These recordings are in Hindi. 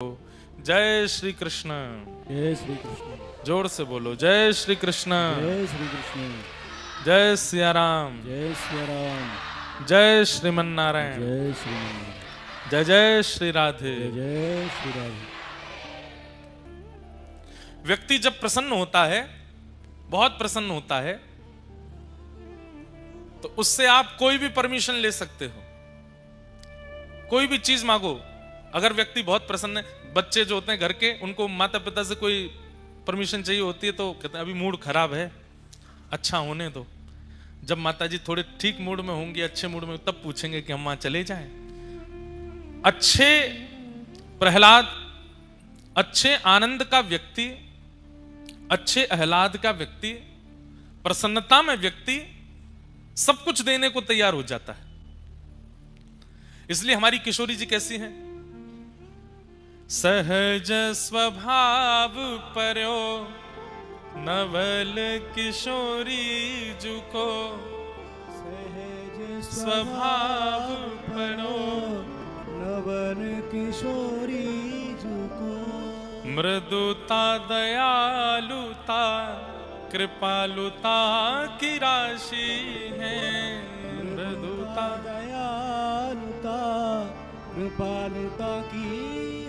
जय श्री कृष्ण। जय श्री कृष्ण। जोर से बोलो जय श्री कृष्ण। जय श्री कृष्ण। जय सिया राम। जय सिया राम। जय श्रीमन नारायण। जय श्री जय जय श्री राधे। जय श्री राधे। व्यक्ति जब प्रसन्न होता है, बहुत प्रसन्न होता है, तो उससे आप कोई भी परमिशन ले सकते हो, कोई भी चीज मांगो। अगर व्यक्ति बहुत प्रसन्न है, बच्चे जो होते हैं घर के, उनको माता पिता से कोई परमिशन चाहिए होती है तो कहते हैं अभी मूड खराब है, अच्छा होने दो। जब माताजी थोड़े ठीक मूड में होंगी, अच्छे मूड में, तब पूछेंगे कि हम वहां चले जाएं। अच्छे प्रहलाद, अच्छे आनंद का व्यक्ति, अच्छे आह्लाद का व्यक्ति, प्रसन्नता में व्यक्ति सब कुछ देने को तैयार हो जाता है। इसलिए हमारी किशोरी जी कैसी हैं? सहज स्वभाव पर्यो नवल किशोरी जुको, सहज स्वभाव पर्यो नवन किशोरी जुको, मृदुता दयालुता कृपालुता की राशि है। मृदुता दयालुता कृपालुता की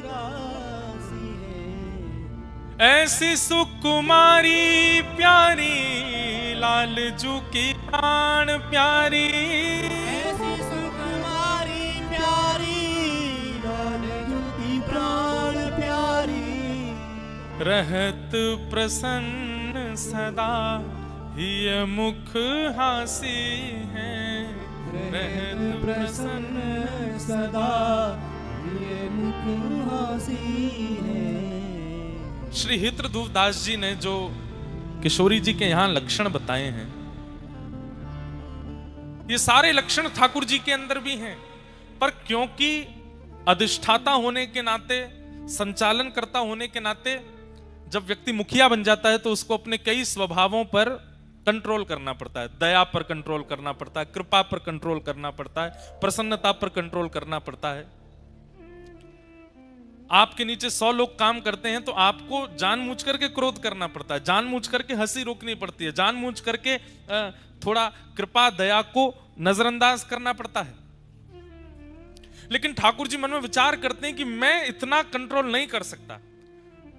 राशि है। ऐसी सुकुमारी प्यारी लालजू की प्राण प्यारी, ऐसी सुकुमारी प्यारी लालजू की प्राण प्यारी, रहत प्रसन्न सदा ही मुख हासी है। रहत प्रसन्न सदा ये मुख हासी है। श्री हितृधूप दास जी ने जो किशोरी जी के यहां लक्षण बताए हैं, ये सारे लक्षण ठाकुर जी के अंदर भी हैं, पर क्योंकि अधिष्ठाता होने के नाते, संचालन करता होने के नाते, जब व्यक्ति मुखिया बन जाता है तो उसको अपने कई स्वभावों पर कंट्रोल करना पड़ता है। दया पर कंट्रोल करना पड़ता है, कृपा पर कंट्रोल करना पड़ता है, प्रसन्नता पर कंट्रोल करना पड़ता है। आपके नीचे 100 लोग काम करते हैं तो आपको जानबूझ करके क्रोध करना पड़ता है, जानबूझ करके हंसी रोकनी पड़ती है, जानबूझ करके थोड़ा कृपा दया को नजरअंदाज करना पड़ता है। लेकिन ठाकुर जी मन में विचार करते हैं कि मैं इतना कंट्रोल नहीं कर सकता,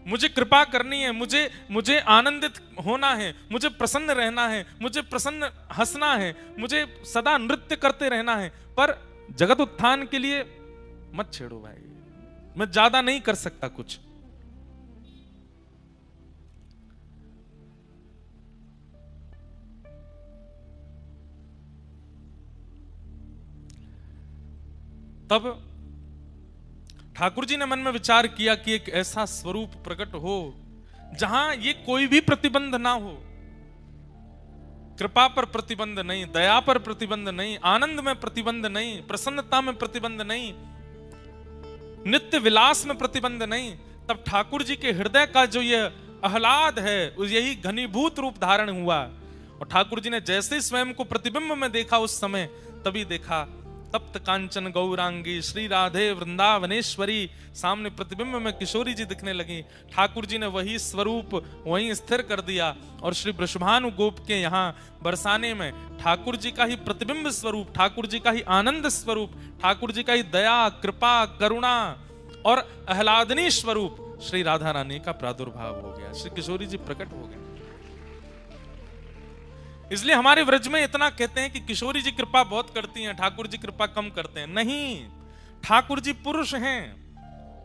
मुझे कृपा करनी है, मुझे आनंदित होना है, मुझे प्रसन्न रहना है, मुझे प्रसन्न हंसना है, मुझे सदा नृत्य करते रहना है, पर जगत उत्थान के लिए मत छेड़ो भाई, मैं ज्यादा नहीं कर सकता कुछ। तब ठाकुर जी ने मन में विचार किया कि एक ऐसा स्वरूप प्रकट हो जहां ये कोई भी प्रतिबंध ना हो, कृपा पर प्रतिबंध नहीं, दया पर प्रतिबंध नहीं, आनंद में प्रतिबंध नहीं, प्रसन्नता में प्रतिबंध नहीं, नित्य विलास में प्रतिबंध नहीं। तब ठाकुर जी के हृदय का जो ये आह्लाद है, यही घनीभूत रूप धारण हुआ। और ठाकुर जी ने जैसे स्वयं को प्रतिबिंब में देखा उस समय, तभी देखा तप्त कांचन गौरांगी श्री राधे वृंदावनेश्वरी, सामने प्रतिबिंब में किशोरी जी दिखने लगी। ठाकुर जी ने वही स्वरूप वहीं स्थिर कर दिया और श्री वृषभानु गोप के यहाँ बरसाने में ठाकुर जी का ही प्रतिबिंब स्वरूप, ठाकुर जी का ही आनंद स्वरूप, ठाकुर जी का ही दया कृपा करुणा और आह्लादनी स्वरूप श्री राधा रानी का प्रादुर्भाव हो गया, श्री किशोरी जी प्रकट हो गए। इसलिए हमारे व्रज में इतना कहते हैं कि किशोरी जी कृपा बहुत करती हैं, ठाकुर जी कृपा कम करते हैं। नहीं, ठाकुर जी पुरुष हैं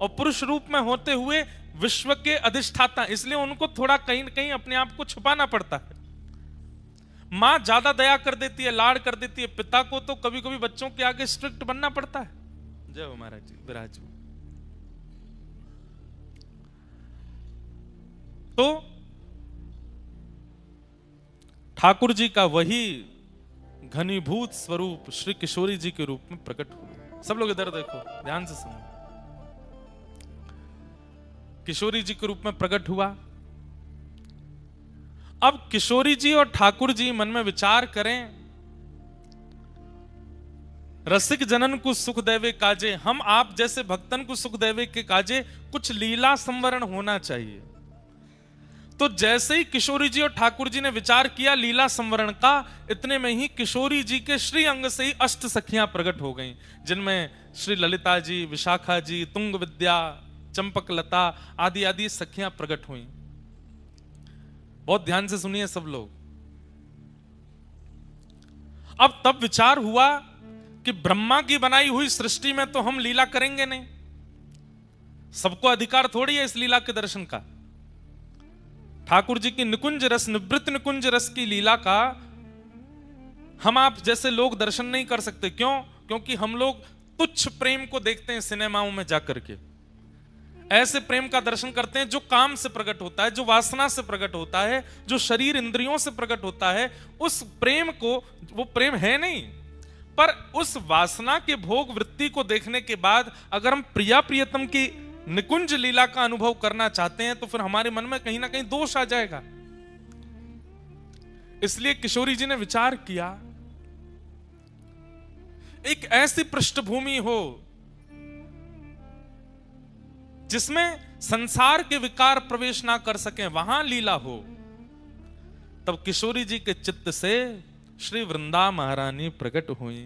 और पुरुष रूप में होते हुए विश्व के अधिष्ठाता, इसलिए उनको थोड़ा कहीं न कहीं अपने आप को छुपाना पड़ता है। मां ज्यादा दया कर देती है, लाड़ कर देती है, पिता को तो कभी कभी बच्चों के आगे स्ट्रिक्ट बनना पड़ता है। जय हो महाराज जी, विराज। तो ठाकुर जी का वही घनीभूत स्वरूप श्री किशोरी जी के रूप में प्रकट हुआ। सब लोग इधर देखो, ध्यान से सुनो। किशोरी जी के रूप में प्रकट हुआ। अब किशोरी जी और ठाकुर जी मन में विचार करें रसिक जनन को सुख देवे काजे, हम आप जैसे भक्तन को सुख देवे के काजे कुछ लीला संवरण होना चाहिए। तो जैसे ही किशोरी जी और ठाकुर जी ने विचार किया लीला संवरण का, इतने में ही किशोरी जी के श्री अंग से ही अष्ट सखियां प्रकट हो गईं, जिनमें श्री ललिता जी, विशाखा जी, तुंग विद्या, चंपकलता आदि आदि सखियां प्रकट हुई। बहुत ध्यान से सुनिए सब लोग। अब तब विचार हुआ कि ब्रह्मा की बनाई हुई सृष्टि में तो हम लीला करेंगे नहीं, सबको अधिकार थोड़ी है इस लीला के दर्शन का। ठाकुर जी की निकुंज रस, निवृत्त निकुंज रस की लीला का हम आप जैसे लोग दर्शन नहीं कर सकते। क्यों? क्योंकि हम लोग तुच्छ प्रेम को देखते हैं सिनेमाओं में जाकर के। ऐसे प्रेम का दर्शन करते हैं जो काम से प्रकट होता है, जो वासना से प्रकट होता है, जो शरीर इंद्रियों से प्रकट होता है। उस प्रेम को, वो प्रेम है नहीं, पर उस वासना के भोग वृत्ति को देखने के बाद अगर हम प्रिया प्रियतम की निकुंज लीला का अनुभव करना चाहते हैं तो फिर हमारे मन में कहीं ना कहीं दोष आ जाएगा। इसलिए किशोरी जी ने विचार किया एक ऐसी पृष्ठभूमि हो जिसमें संसार के विकार प्रवेश ना कर सके, वहां लीला हो। तब किशोरी जी के चित्त से श्री वृंदा महारानी प्रकट हुई।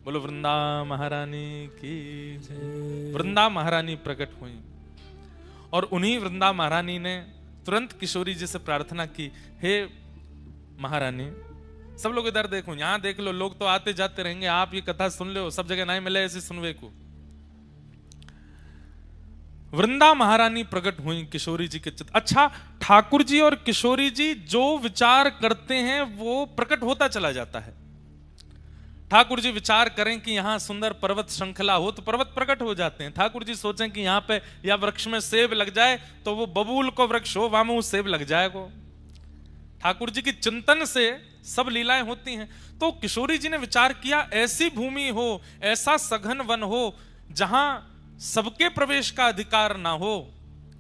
बोलो वृंदा महारानी की जय। वृंदा महारानी प्रकट हुई और उन्हीं वृंदा महारानी ने तुरंत किशोरी जी से प्रार्थना की, हे महारानी, सब लोग इधर देखो, यहां देख लो, लोग तो आते जाते रहेंगे, आप ये कथा सुन लो, सब जगह नहीं मिले ऐसे सुनवे को। वृंदा महारानी प्रकट हुई किशोरी जी के चित्त। अच्छा, ठाकुर जी और किशोरी जी जो विचार करते हैं वो प्रकट होता चला जाता है। ठाकुर जी विचार करें कि यहां सुंदर पर्वत श्रृंखला हो तो पर्वत प्रकट हो जाते हैं। ठाकुर जी सोचें कि यहां पे या वृक्ष में सेब लग जाए तो वो बबूल को वृक्ष हो, वहां में वो सेब लग जाएगा। ठाकुर जी की चिंतन से सब लीलाएं होती हैं। तो किशोरी जी ने विचार किया ऐसी भूमि हो, ऐसा सघन वन हो जहां सबके प्रवेश का अधिकार ना हो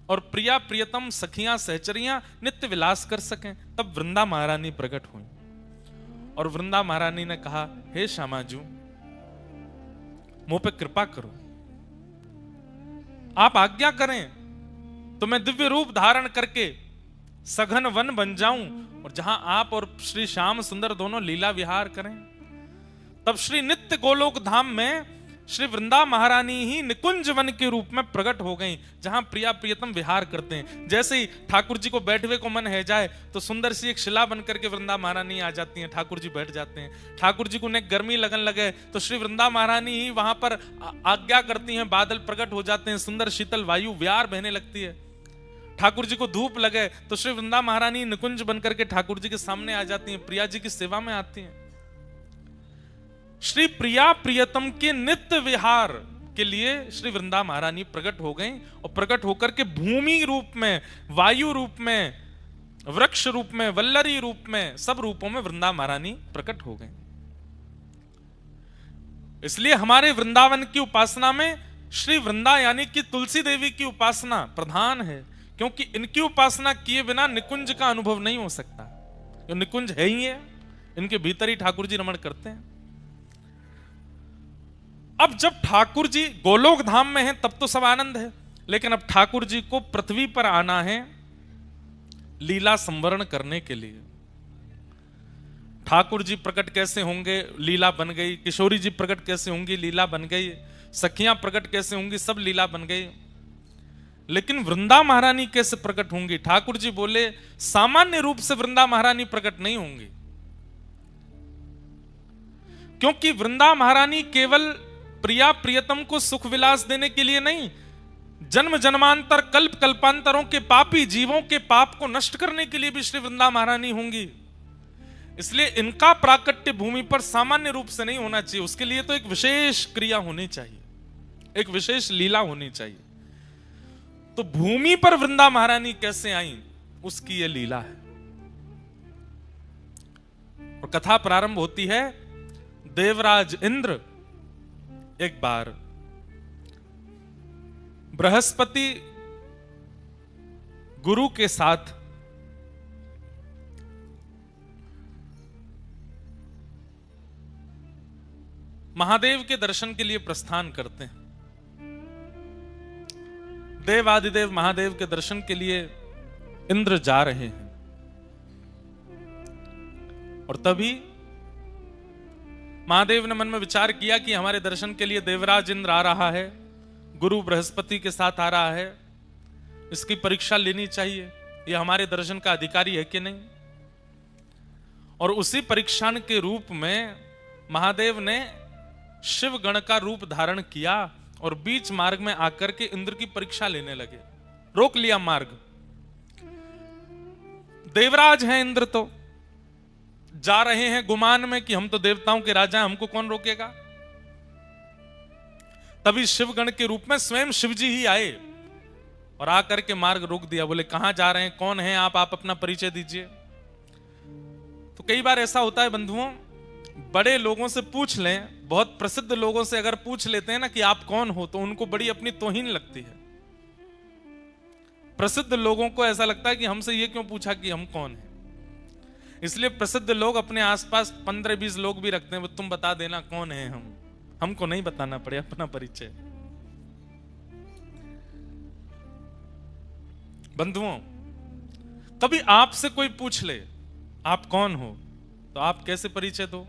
और प्रिया प्रियतम सखियां सहचरियां नित्य विलास कर सकें। तब वृंदा महारानी प्रकट हुई और वृंदा महारानी ने कहा, हे श्यामाजू, मुझ पे कृपा करो, आप आज्ञा करें तो मैं दिव्य रूप धारण करके सघन वन बन जाऊं और जहां आप और श्री श्याम सुंदर दोनों लीला विहार करें। तब श्री नित्य गोलोक धाम में श्री वृंदा महारानी ही निकुंज वन के रूप में प्रकट हो गई, जहां प्रिया प्रियतम विहार करते हैं। जैसे ही ठाकुर जी को बैठवे को मन है जाए तो सुंदर सी एक शिला बन करके वृंदा महारानी आ जाती हैं, ठाकुर जी बैठ जाते हैं। ठाकुर जी को उन्हें गर्मी लगन लगे तो श्री वृंदा महारानी ही वहां पर आज्ञा करती हैं, बादल प्रकट हो जाते हैं, सुंदर शीतल वायु व्यार बहने लगती है। ठाकुर जी को धूप लगे तो श्री वृंदा महारानी निकुंज बन करके ठाकुर जी के सामने आ जाती हैं, प्रिया जी की सेवा में आती हैं। श्री प्रिया प्रियतम के नित्य विहार के लिए श्री वृंदा महारानी प्रकट हो गई और प्रकट होकर के भूमि रूप में, वायु रूप में, वृक्ष रूप में, वल्लरी रूप में, सब रूपों में वृंदा महारानी प्रकट हो गई। इसलिए हमारे वृंदावन की उपासना में श्री वृंदा यानी कि तुलसी देवी की उपासना प्रधान है, क्योंकि इनकी उपासना किए बिना निकुंज का अनुभव नहीं हो सकता। जो निकुंज है ही है, इनके भीतर ही ठाकुर जी रमण करते हैं। अब जब ठाकुर जी गोलोक धाम में हैं तब तो सब आनंद है, लेकिन अब ठाकुर जी को पृथ्वी पर आना है लीला संवरण करने के लिए। ठाकुर जी प्रकट कैसे होंगे, लीला बन गई। किशोरी जी प्रकट कैसे होंगी, लीला बन गई। सखियां प्रकट कैसे होंगी, सब लीला बन गई। लेकिन वृंदा महारानी कैसे प्रकट होंगी? ठाकुर जी बोले सामान्य रूप से वृंदा महारानी प्रकट नहीं होंगी, क्योंकि वृंदा महारानी केवल प्रिया प्रियतम को सुख विलास देने के लिए नहीं, जन्म जन्मांतर कल्प कल्पांतरों के पापी जीवों के पाप को नष्ट करने के लिए भी श्री वृंदा महारानी होंगी। इसलिए इनका प्राकट्य भूमि पर सामान्य रूप से नहीं होना चाहिए, उसके लिए तो एक विशेष क्रिया होनी चाहिए, एक विशेष लीला होनी चाहिए। तो भूमि पर वृंदा महारानी कैसे आई, उसकी यह लीला है। और कथा प्रारंभ होती है, देवराज इंद्र एक बार बृहस्पति गुरु के साथ महादेव के दर्शन के लिए प्रस्थान करते हैं। देवादिदेव महादेव के दर्शन के लिए इंद्र जा रहे हैं और तभी महादेव ने मन में विचार किया कि हमारे दर्शन के लिए देवराज इंद्र आ रहा है, गुरु बृहस्पति के साथ आ रहा है, इसकी परीक्षा लेनी चाहिए, यह हमारे दर्शन का अधिकारी है कि नहीं। और उसी परीक्षा के रूप में महादेव ने शिव गण का रूप धारण किया और बीच मार्ग में आकर के इंद्र की परीक्षा लेने लगे, रोक लिया मार्ग। देवराज हैं इंद्र, तो जा रहे हैं गुमान में कि हम तो देवताओं के राजा हैं, हमको कौन रोकेगा। तभी शिवगण के रूप में स्वयं शिवजी ही आए और आकर के मार्ग रोक दिया। बोले कहां जा रहे हैं, कौन हैं आप अपना परिचय दीजिए। तो कई बार ऐसा होता है बंधुओं, बड़े लोगों से पूछ लें, बहुत प्रसिद्ध लोगों से अगर पूछ लेते हैं ना कि आप कौन हो, तो उनको बड़ी अपनी तौहीन लगती है। प्रसिद्ध लोगों को ऐसा लगता है कि हमसे ये क्यों पूछा कि हम कौन हैं। इसलिए प्रसिद्ध लोग अपने आसपास 15-20 लोग भी रखते हैं, वो तुम बता देना कौन है हम, हमको नहीं बताना पड़े अपना परिचय। बंधुओं, कभी आपसे कोई पूछ ले आप कौन हो, तो आप कैसे परिचय दो।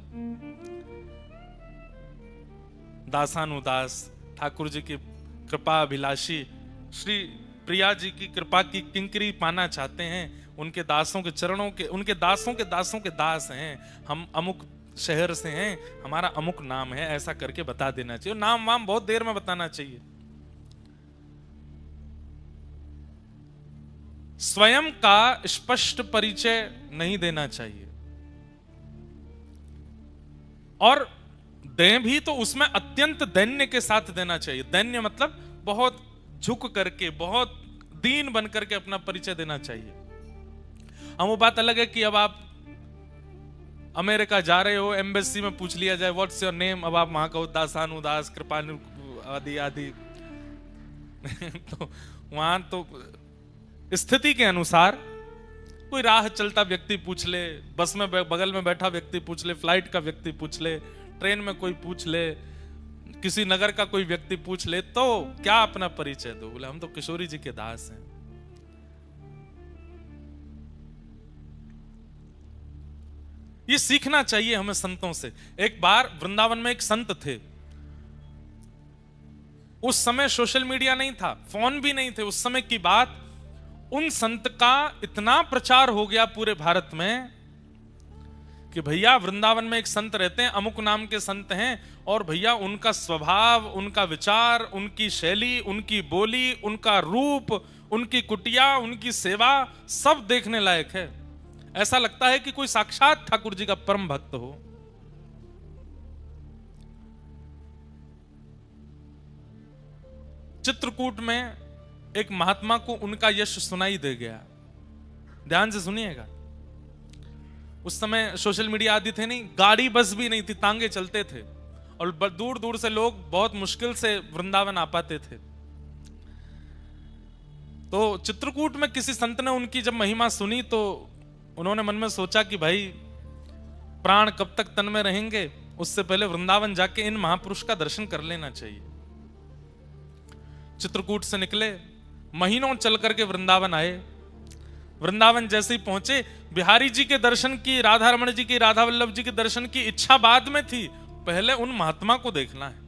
दासानुदास, ठाकुर जी की कृपा अभिलाषी, श्री प्रिया जी की कृपा की किंकरी पाना चाहते हैं, उनके दासों के चरणों के, उनके दासों के दासों के दास हैं, हम अमुक शहर से हैं, हमारा अमुक नाम है, ऐसा करके बता देना चाहिए। नाम वाम बहुत देर में बताना चाहिए। स्वयं का स्पष्ट परिचय नहीं देना चाहिए, और दें भी तो उसमें अत्यंत दैन्य के साथ देना चाहिए। दैन्य मतलब बहुत झुक करके, बहुत दीन बन करके अपना परिचय देना चाहिए। हम वो बात अलग है कि अब आप अमेरिका जा रहे हो, एम्बेसी में पूछ लिया जाए व्हाट्स योर नेम, अब आप वहां कहो दासानुदास कृपानु आदि आदि तो वहां तो स्थिति के अनुसार कोई राह चलता व्यक्ति पूछ ले, बस में बगल में बैठा व्यक्ति पूछ ले, फ्लाइट का व्यक्ति पूछ ले, ट्रेन में कोई पूछ ले, किसी नगर का कोई व्यक्ति पूछ ले, तो क्या अपना परिचय दो। बोले हम तो किशोरी जी के दास हैं। ये सीखना चाहिए हमें संतों से। एक बार वृंदावन में एक संत थे, उस समय सोशल मीडिया नहीं था, फोन भी नहीं थे, उस समय की बात। उन संत का इतना प्रचार हो गया पूरे भारत में कि भैया वृंदावन में एक संत रहते हैं, अमुक नाम के संत हैं, और भैया उनका स्वभाव, उनका विचार, उनकी शैली, उनकी बोली, उनका रूप, उनकी कुटिया, उनकी सेवा सब देखने लायक है। ऐसा लगता है कि कोई साक्षात ठाकुर जी का परम भक्त हो। चित्रकूट में एक महात्मा को उनका यश सुनाई दे गया। ध्यान से सुनिएगा। उस समय सोशल मीडिया आदि थे नहीं, गाड़ी बस भी नहीं थी, तांगे चलते थे, और दूर दूर से लोग बहुत मुश्किल से वृंदावन आ पाते थे। तो चित्रकूट में किसी संत ने उनकी जब महिमा सुनी, तो उन्होंने मन में सोचा कि भाई प्राण कब तक तन में रहेंगे, उससे पहले वृंदावन जाके इन महापुरुष का दर्शन कर लेना चाहिए। चित्रकूट से निकले, महीनों चल करके वृंदावन आए। वृंदावन जैसे ही पहुंचे, बिहारी जी के दर्शन की, राधा रमण जी की, राधा वल्लभ जी के दर्शन की इच्छा बाद में थी, पहले उन महात्मा को देखना है,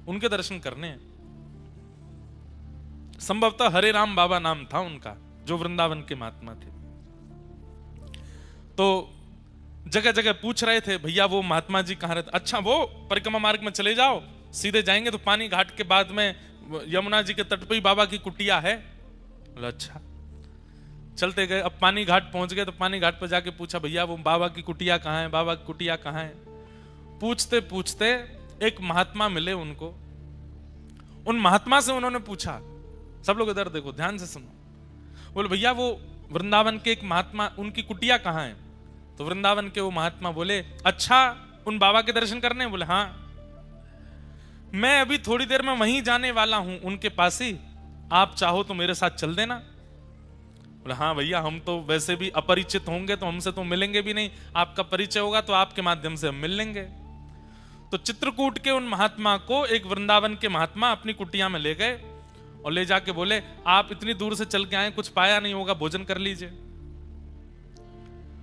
उनके दर्शन करने हैं। संभवतः हरे राम बाबा नाम था उनका, जो वृंदावन के महात्मा थे। तो जगह जगह पूछ रहे थे, भैया वो महात्मा जी कहां रहते। अच्छा, वो परिक्रमा मार्ग में चले जाओ, सीधे जाएंगे तो पानी घाट के बाद में यमुना जी के तट पे ही बाबा की कुटिया है। बोला अच्छा। चलते गए, अब पानी घाट पहुंच गए, तो पानी घाट पर जाके पूछा, भैया वो बाबा की कुटिया कहाँ है, बाबा की कुटिया कहाँ है। पूछते पूछते एक महात्मा मिले उनको। उन महात्मा से उन्होंने पूछा, सब लोग इधर देखो, ध्यान से सुनो। बोले भैया वो वृंदावन के एक महात्मा, उनकी कुटिया कहाँ है। तो वृंदावन के वो महात्मा बोले, अच्छा उन बाबा के दर्शन करने। बोले हाँ, मैं अभी थोड़ी देर में वहीं जाने वाला हूं, उनके पास ही, आप चाहो तो मेरे साथ चल देना। बोले हाँ भैया, हम तो वैसे भी अपरिचित होंगे तो हमसे तो मिलेंगे भी नहीं, आपका परिचय होगा तो आपके माध्यम से हम मिल लेंगे। तो चित्रकूट के उन महात्मा को एक वृंदावन के महात्मा अपनी कुटिया में ले गए और ले जाके बोले, आप इतनी दूर से चल के आए, कुछ पाया नहीं होगा, भोजन कर लीजिए।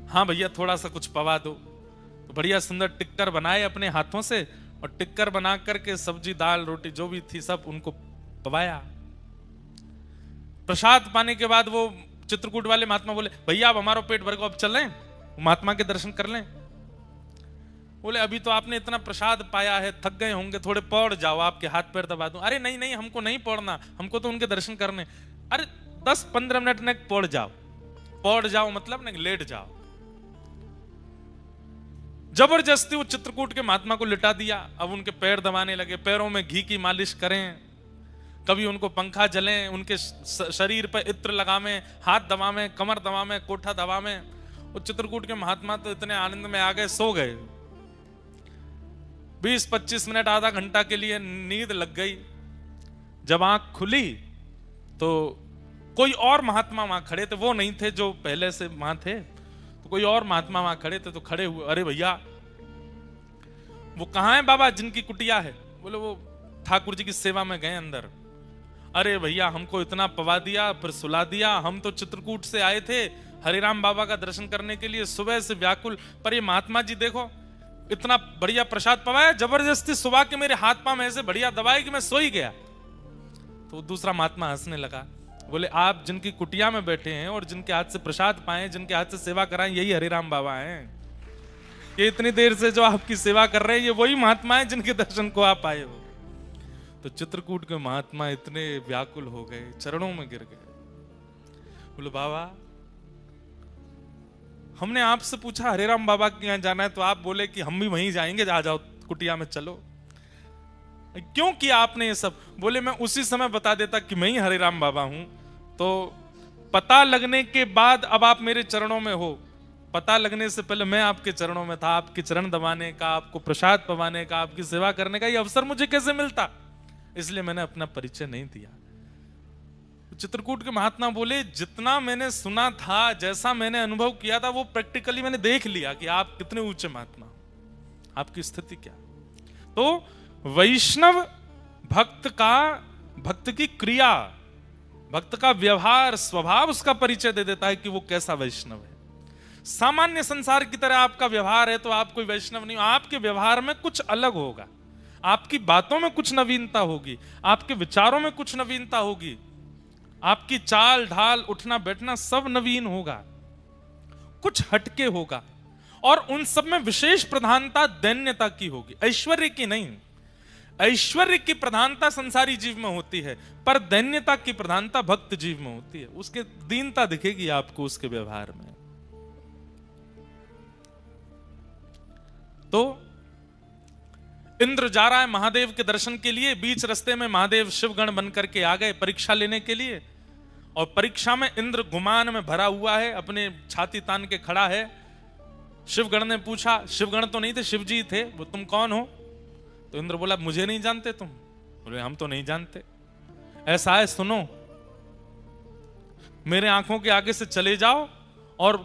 हाँ भैया, थोड़ा सा कुछ पवा दो। तो बढ़िया सुंदर टिक्कर बनाए अपने हाथों से, और टिक्कर बना करके सब्जी दाल रोटी जो भी थी सब उनको पवाया। प्रसाद पाने के बाद वो चित्रकूट वाले महात्मा बोले, भैया अब हमारा पेट भर गया, अब चलें महात्मा के दर्शन कर लें। बोले, अभी तो आपने इतना प्रसाद पाया है, थक गए होंगे, थोड़े पौड़ जाओ, आपके हाथ पैर दबा दूं। अरे नहीं नहीं, हमको नहीं पौड़ना, हमको तो उनके दर्शन करने। अरे 10-15 मिनट ने पौड़ जाओ। पौड़ जाओ मतलब न लेट जाओ। जबरदस्ती वो चित्रकूट के महात्मा को लिटा दिया। अब उनके पैर दबाने लगे, पैरों में घी की मालिश करें, कभी उनको पंखा जलें, उनके शरीर पर इत्र लगावें, हाथ दबावें, कमर दबावें, कोठा दबावें। वो चित्रकूट के महात्मा तो इतने आनंद में आ गए, सो गए। 20-25 मिनट आधा घंटा के लिए नींद लग गई। जब आंख खुली तो कोई और महात्मा वहां खड़े थे, वो नहीं थे जो पहले से वहां थे, तो कोई और महात्मा वहां खड़े थे। तो खड़े हुए, अरे भैया वो कहां है बाबा जिनकी कुटिया है? बोले वो ठाकुर जी की सेवा में गए अंदर। अरे भैया हमको इतना पवा दिया, फिर सुला दिया, हम तो चित्रकूट से आए थे हरिराम बाबा का दर्शन करने के लिए, सुबह से व्याकुल, पर ये महात्मा जी देखो इतना बढ़िया प्रसाद पवाया, जबरदस्ती सुबह के मेरे हाथ पांव ऐसे बढ़िया दबाए कि मैं सो ही गया। तो दूसरा महात्मा हंसने लगा, बोले आप जिनकी कुटिया में बैठे हैं और जिनके हाथ से प्रसाद पाए, जिनके हाथ से सेवा कराएं, यही हरिराम बाबा हैं। ये इतनी देर से जो आपकी सेवा कर रहे हैं, ये वही महात्मा है जिनके दर्शन को आप आए हो। तो चित्रकूट के महात्मा इतने व्याकुल हो गए, चरणों में गिर गए। बोले बाबा हमने आपसे पूछा हरिराम बाबा के यहाँ जाना है, तो आप बोले कि हम भी वहीं जाएंगे, आ जाओ कुटिया में चलो। क्यों किया आपने ये सब? बोले मैं उसी समय बता देता कि मैं ही हरिराम बाबा हूं, तो पता लगने के बाद अब आप मेरे चरणों में हो। पता लगने से पहले मैं आपके चरणों में था, आपके चरण दबाने का, आपको प्रसाद पवाने का, आपकी सेवा करने का ये अवसर मुझे कैसे मिलता? इसलिए मैंने अपना परिचय नहीं दिया। चित्रकूट के महात्मा बोले, जितना मैंने सुना था, जैसा मैंने अनुभव किया था, वो प्रैक्टिकली मैंने देख लिया कि आप कितने ऊंचे महात्मा, आपकी स्थिति क्या। तो वैष्णव भक्त की क्रिया, भक्त का व्यवहार, स्वभाव उसका परिचय दे देता है कि वो कैसा वैष्णव है। सामान्य संसार की तरह आपका व्यवहार है तो आप कोई वैष्णव नहीं हो। आपके व्यवहार में कुछ अलग होगा, आपकी बातों में कुछ नवीनता होगी, आपके विचारों में कुछ नवीनता होगी, आपकी चाल ढाल उठना बैठना सब नवीन होगा, कुछ हटके होगा, और उन सब में विशेष प्रधानता दैन्यता की होगी, ऐश्वर्य की नहीं। ऐश्वर्य की प्रधानता संसारी जीव में होती है, पर दैन्यता की प्रधानता भक्त जीव में होती है। उसके दीनता दिखेगी आपको उसके व्यवहार में। तो इंद्र जा रहा है महादेव के दर्शन के लिए, बीच रास्ते में महादेव शिवगण बनकर के आ गए परीक्षा लेने के लिए, और परीक्षा में इंद्र गुमान में भरा हुआ है, अपने छाती तान के खड़ा है। शिवगण ने पूछा, शिवगण तो नहीं थे, शिवजी थे, वो तुम कौन हो? तो इंद्र बोला, मुझे नहीं जानते तुम? बोले हम तो नहीं जानते। ऐसा है, सुनो, मेरे आंखों के आगे से चले जाओ और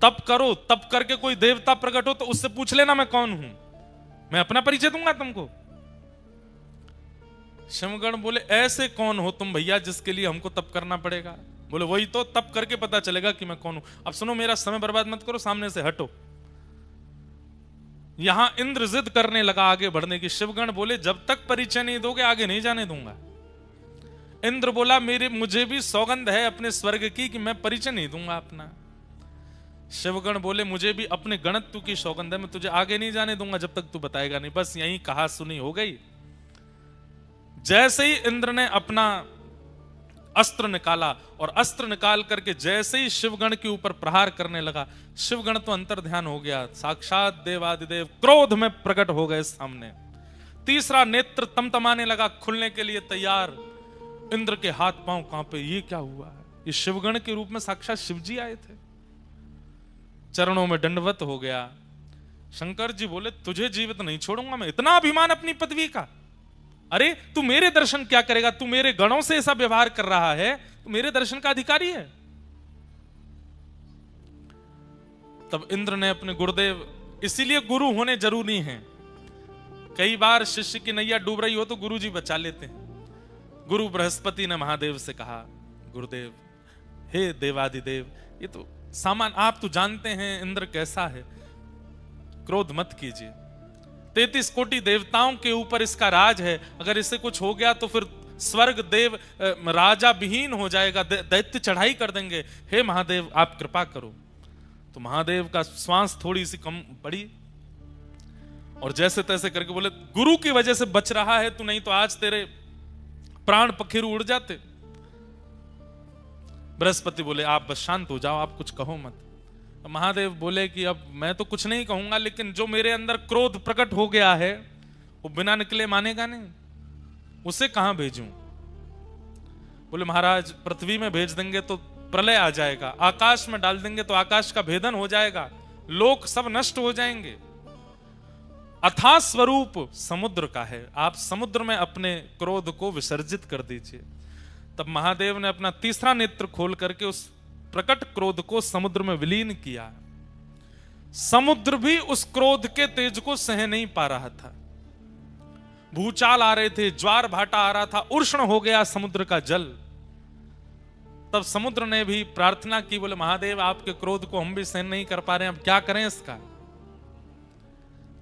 तप करो, तप करके कोई देवता प्रकट हो तो उससे पूछ लेना मैं कौन हूं, मैं अपना परिचय दूंगा तुमको। शिवगण बोले, ऐसे कौन हो तुम भैया जिसके लिए हमको तप करना पड़ेगा? बोले वही तो, तप करके पता चलेगा कि मैं कौन हूं। अब सुनो, मेरा समय बर्बाद मत करो, सामने से हटो। यहां इंद्र जिद करने लगा आगे बढ़ने की। शिवगण बोले, जब तक परिचय नहीं दोगे आगे नहीं जाने दूंगा। इंद्र बोला, मुझे भी सौगंध है अपने स्वर्ग की कि मैं परिचय नहीं दूंगा अपना। शिवगण बोले, मुझे भी अपने गणत्व की सौगंध है, मैं तुझे आगे नहीं जाने दूंगा जब तक तू बताएगा नहीं। बस यही कहा सुनी हो गई। जैसे ही इंद्र ने अपना अस्त्र निकाला और अस्त्र निकाल करके जैसे ही शिवगण के ऊपर प्रहार करने लगा, शिवगण तो अंतर ध्यान हो गया, साक्षात देवादिदेव क्रोध में प्रकट हो गए सामने। तीसरा नेत्र तमतमाने लगा, खुलने के लिए तैयार। इंद्र के हाथ पांव कांपे, ये क्या हुआ है? ये शिवगण के रूप में साक्षात शिवजी आए थे। चरणों में दंडवत हो गया। शंकर जी बोले, तुझे जीवित नहीं छोड़ूंगा मैं। इतना अभिमान अपनी पदवी का? अरे तू मेरे दर्शन क्या करेगा? तू मेरे गणों से ऐसा व्यवहार कर रहा है, तू मेरे दर्शन का अधिकारी है। तब इंद्र ने अपने गुरुदेव, इसीलिए गुरु होने जरूरी हैं, कई बार शिष्य की नैया डूब रही हो तो गुरुजी बचा लेते हैं। गुरु बृहस्पति ने महादेव से कहा, गुरुदेव, हे देवादिदेव, ये तो सामान, आप तो जानते हैं इंद्र कैसा है, क्रोध मत कीजिए। 33 कोटि देवताओं के ऊपर इसका राज है, अगर इसे कुछ हो गया तो फिर स्वर्ग देव राजा विहीन हो जाएगा, दैत्य चढ़ाई कर देंगे। हे महादेव, आप कृपा करो। तो महादेव का श्वास थोड़ी सी कम पड़ी और जैसे तैसे करके बोले, गुरु की वजह से बच रहा है तू, नहीं तो आज तेरे प्राण पखेरु उड़ जाते। बृहस्पति बोले, आप बस शांत हो जाओ, आप कुछ कहो मत। महादेव बोले कि अब मैं तो कुछ नहीं कहूंगा, लेकिन जो मेरे अंदर क्रोध प्रकट हो गया है वो बिना निकले मानेगा नहीं, उसे कहां भेजूं? बोले, महाराज पृथ्वी में भेज देंगे तो प्रलय आ जाएगा, आकाश में डाल देंगे तो आकाश का भेदन हो जाएगा, लोक सब नष्ट हो जाएंगे। अथाह स्वरूप समुद्र का है, आप समुद्र में अपने क्रोध को विसर्जित कर दीजिए। तब महादेव ने अपना तीसरा नेत्र खोल करके उस प्रकट क्रोध को समुद्र में विलीन किया। समुद्र भी उस क्रोध के तेज को सह नहीं पा रहा था। भूचाल आ रहे थे, ज्वार भाटा आ रहा था, उष्ण हो गया समुद्र का जल। तब समुद्र ने भी प्रार्थना की, बोले महादेव, आपके क्रोध को हम भी सहन नहीं कर पा रहे हैं, अब क्या करें इसका?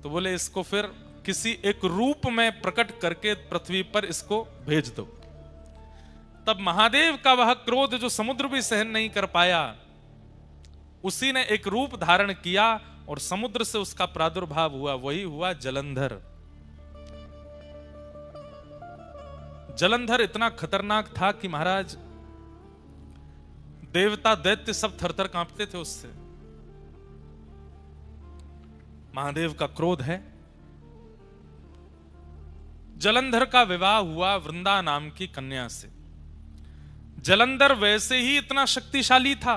तो बोले, इसको फिर किसी एक रूप में प्रकट करके पृथ्वी पर इसको भेज दो। तब महादेव का वह क्रोध जो समुद्र भी सहन नहीं कर पाया, उसी ने एक रूप धारण किया और समुद्र से उसका प्रादुर्भाव हुआ, वही हुआ जलंधर। जलंधर इतना खतरनाक था कि महाराज देवता दैत्य सब थरथर कांपते थे उससे। महादेव का क्रोध है। जलंधर का विवाह हुआ वृंदा नाम की कन्या से। जलंधर वैसे ही इतना शक्तिशाली था,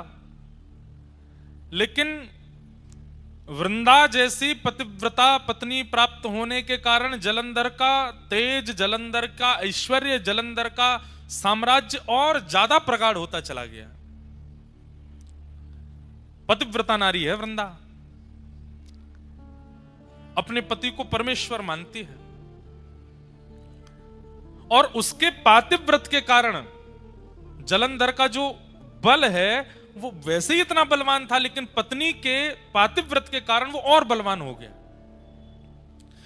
लेकिन वृंदा जैसी पतिव्रता पत्नी प्राप्त होने के कारण जलंधर का तेज, जलंधर का ऐश्वर्य, जलंधर का साम्राज्य और ज्यादा प्रगाढ़ होता चला गया। पतिव्रता नारी है वृंदा, अपने पति को परमेश्वर मानती है और उसके पातिव्रत के कारण जलंधर का जो बल है वो वैसे ही इतना बलवान था, लेकिन पत्नी के पातिव्रत के कारण वो और बलवान हो गया।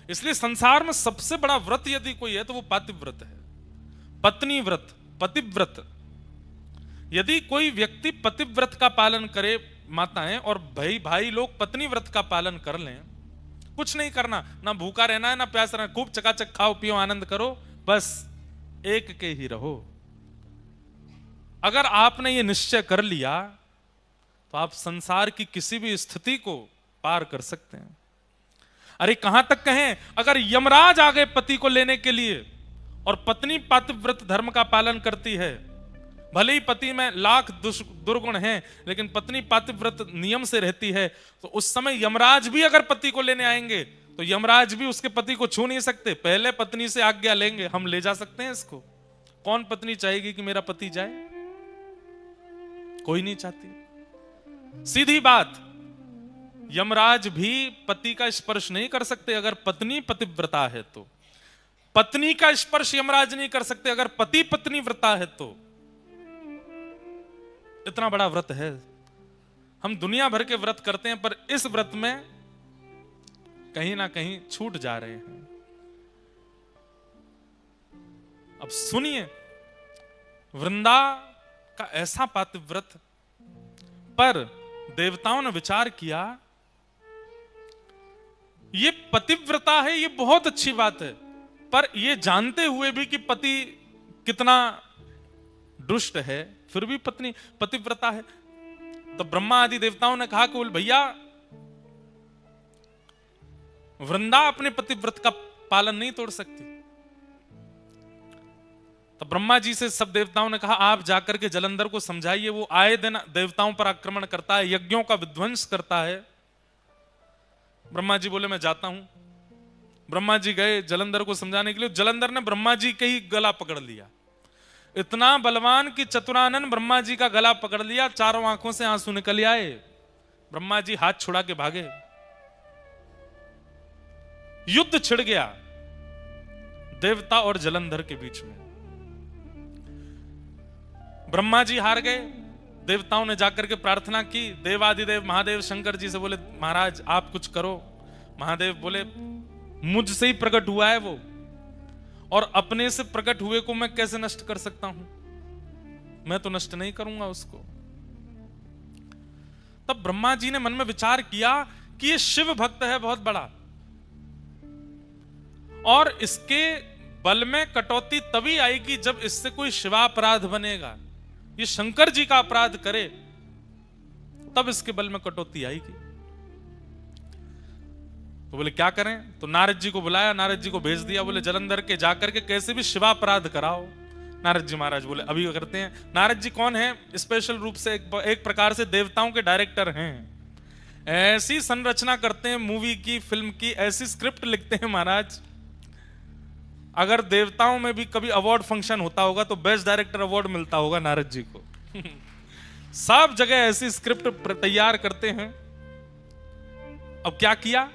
इसलिए संसार में सबसे बड़ा व्रत यदि कोई है तो वो पातिव्रत है, पत्नी व्रत, पतिव्रत। यदि कोई व्यक्ति पतिव्रत का पालन करे, माताएं और भाई लोग पत्नी व्रत का पालन कर लें, कुछ नहीं करना, ना भूखा रहना है ना प्यास रहना, खूब चकाचक खाओ पियो आनंद करो, बस एक के ही रहो। अगर आपने ये निश्चय कर लिया तो आप संसार की किसी भी स्थिति को पार कर सकते हैं। अरे कहां तक कहें, अगर यमराज आ गए पति को लेने के लिए और पत्नी पातिव्रत धर्म का पालन करती है, भले ही पति में लाख दुर्गुण हैं, लेकिन पत्नी पातिव्रत नियम से रहती है, तो उस समय यमराज भी अगर पति को लेने आएंगे तो यमराज भी उसके पति को छू नहीं सकते, पहले पत्नी से आज्ञा लेंगे, हम ले जा सकते हैं इसको। कौन पत्नी चाहेगी कि मेरा पति जाए? कोई नहीं चाहती। सीधी बात, यमराज भी पति का स्पर्श नहीं कर सकते अगर पत्नी पतिव्रता है तो। पत्नी का स्पर्श यमराज नहीं कर सकते अगर पति पत्नी व्रता है तो। इतना बड़ा व्रत है। हम दुनिया भर के व्रत करते हैं, पर इस व्रत में कहीं ना कहीं छूट जा रहे हैं। अब सुनिए, वृंदा का ऐसा पातिव्रत, पर देवताओं ने विचार किया ये पतिव्रता है, ये बहुत अच्छी बात है, पर ये जानते हुए भी कि पति कितना दुष्ट है, फिर भी पत्नी पतिव्रता है। तो ब्रह्मा आदि देवताओं ने कहा कि बोल भैया, वृंदा अपने पतिव्रत का पालन नहीं तोड़ सकती। तो ब्रह्मा जी से सब देवताओं ने कहा, आप जाकर के जलंधर को समझाइए, वो आए दिन देवताओं पर आक्रमण करता है, यज्ञों का विध्वंस करता है। ब्रह्मा जी बोले, मैं जाता हूं। ब्रह्मा जी गए जलंधर को समझाने के लिए। जलंधर ने ब्रह्मा जी के ही गला पकड़ लिया, इतना बलवान कि चतुरानन ब्रह्मा जी का गला पकड़ लिया, चारों आंखों से आंसू निकल आए। ब्रह्मा जी हाथ छुड़ा के भागे, युद्ध छिड़ गया। देवता और जलंधर के बीच में। ब्रह्मा जी हार गए, देवताओं ने जाकर के प्रार्थना की, देवादिदेव महादेव शंकर जी से बोले महाराज आप कुछ करो। महादेव बोले मुझसे ही प्रकट हुआ है वो, और अपने से प्रकट हुए को मैं कैसे नष्ट कर सकता हूं, मैं तो नष्ट नहीं करूंगा उसको। तब ब्रह्मा जी ने मन में विचार किया कि ये शिव भक्त है बहुत बड़ा, और इसके बल में कटौती तभी आएगी जब इससे कोई शिवापराध बनेगा। ये शंकर जी का अपराध करे तब इसके बल में कटौती आएगी। तो बोले क्या करें? तो नारद जी को बुलाया, नारद जी को भेज दिया, बोले जलंधर के जाकर के कैसे भी शिवापराध कराओ। नारद जी महाराज बोले अभी करते हैं। नारद जी कौन है? स्पेशल रूप से एक प्रकार से देवताओं के डायरेक्टर हैं। ऐसी संरचना करते हैं मूवी की, फिल्म की, ऐसी स्क्रिप्ट लिखते हैं महाराज, अगर देवताओं में भी कभी अवार्ड फंक्शन होता होगा तो बेस्ट डायरेक्टर अवार्ड मिलता होगा नारद जी को। सब जगह ऐसी स्क्रिप्ट तैयार करते हैं। अब क्या किया?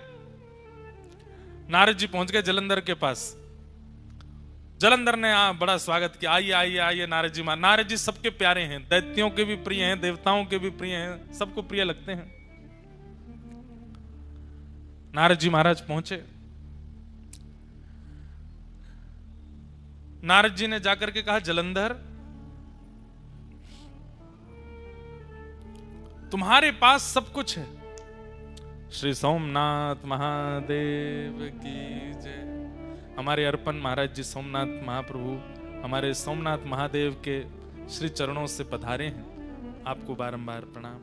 नारद जी पहुंच गए जलंधर के पास। जलंधर ने बड़ा स्वागत किया, आइए आइए आइए नारद जी। नारद जी सबके प्यारे हैं, दैत्यों के भी प्रिय हैं, देवताओं के भी प्रिय हैं, सबको प्रिय लगते हैं। नारद जी महाराज पहुंचे। नारद जी ने जाकर के कहा जलंधर तुम्हारे पास सब कुछ है। श्री सोमनाथ महादेव की जय। हमारे अर्पण महाराज जी सोमनाथ महाप्रभु हमारे सोमनाथ महादेव के श्री चरणों से पधारे हैं, आपको बारंबार प्रणाम।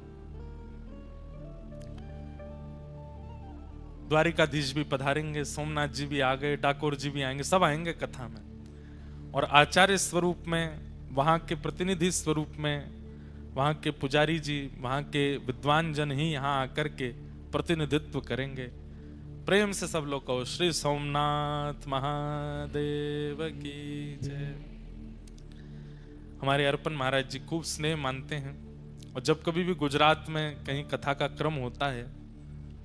द्वारिकाधीश भी पधारेंगे, सोमनाथ जी भी आ गए, डाकोर जी भी आएंगे, सब आएंगे कथा में। और आचार्य स्वरूप में, वहां के प्रतिनिधि स्वरूप में, वहां के पुजारी जी, वहां के विद्वान जन ही यहां आकर के प्रतिनिधित्व करेंगे। प्रेम से सब लोग कहो श्री सोमनाथ महादेव की जय। हमारे अर्पण महाराज जी खूब स्नेह मानते हैं, और जब कभी भी गुजरात में कहीं कथा का क्रम होता है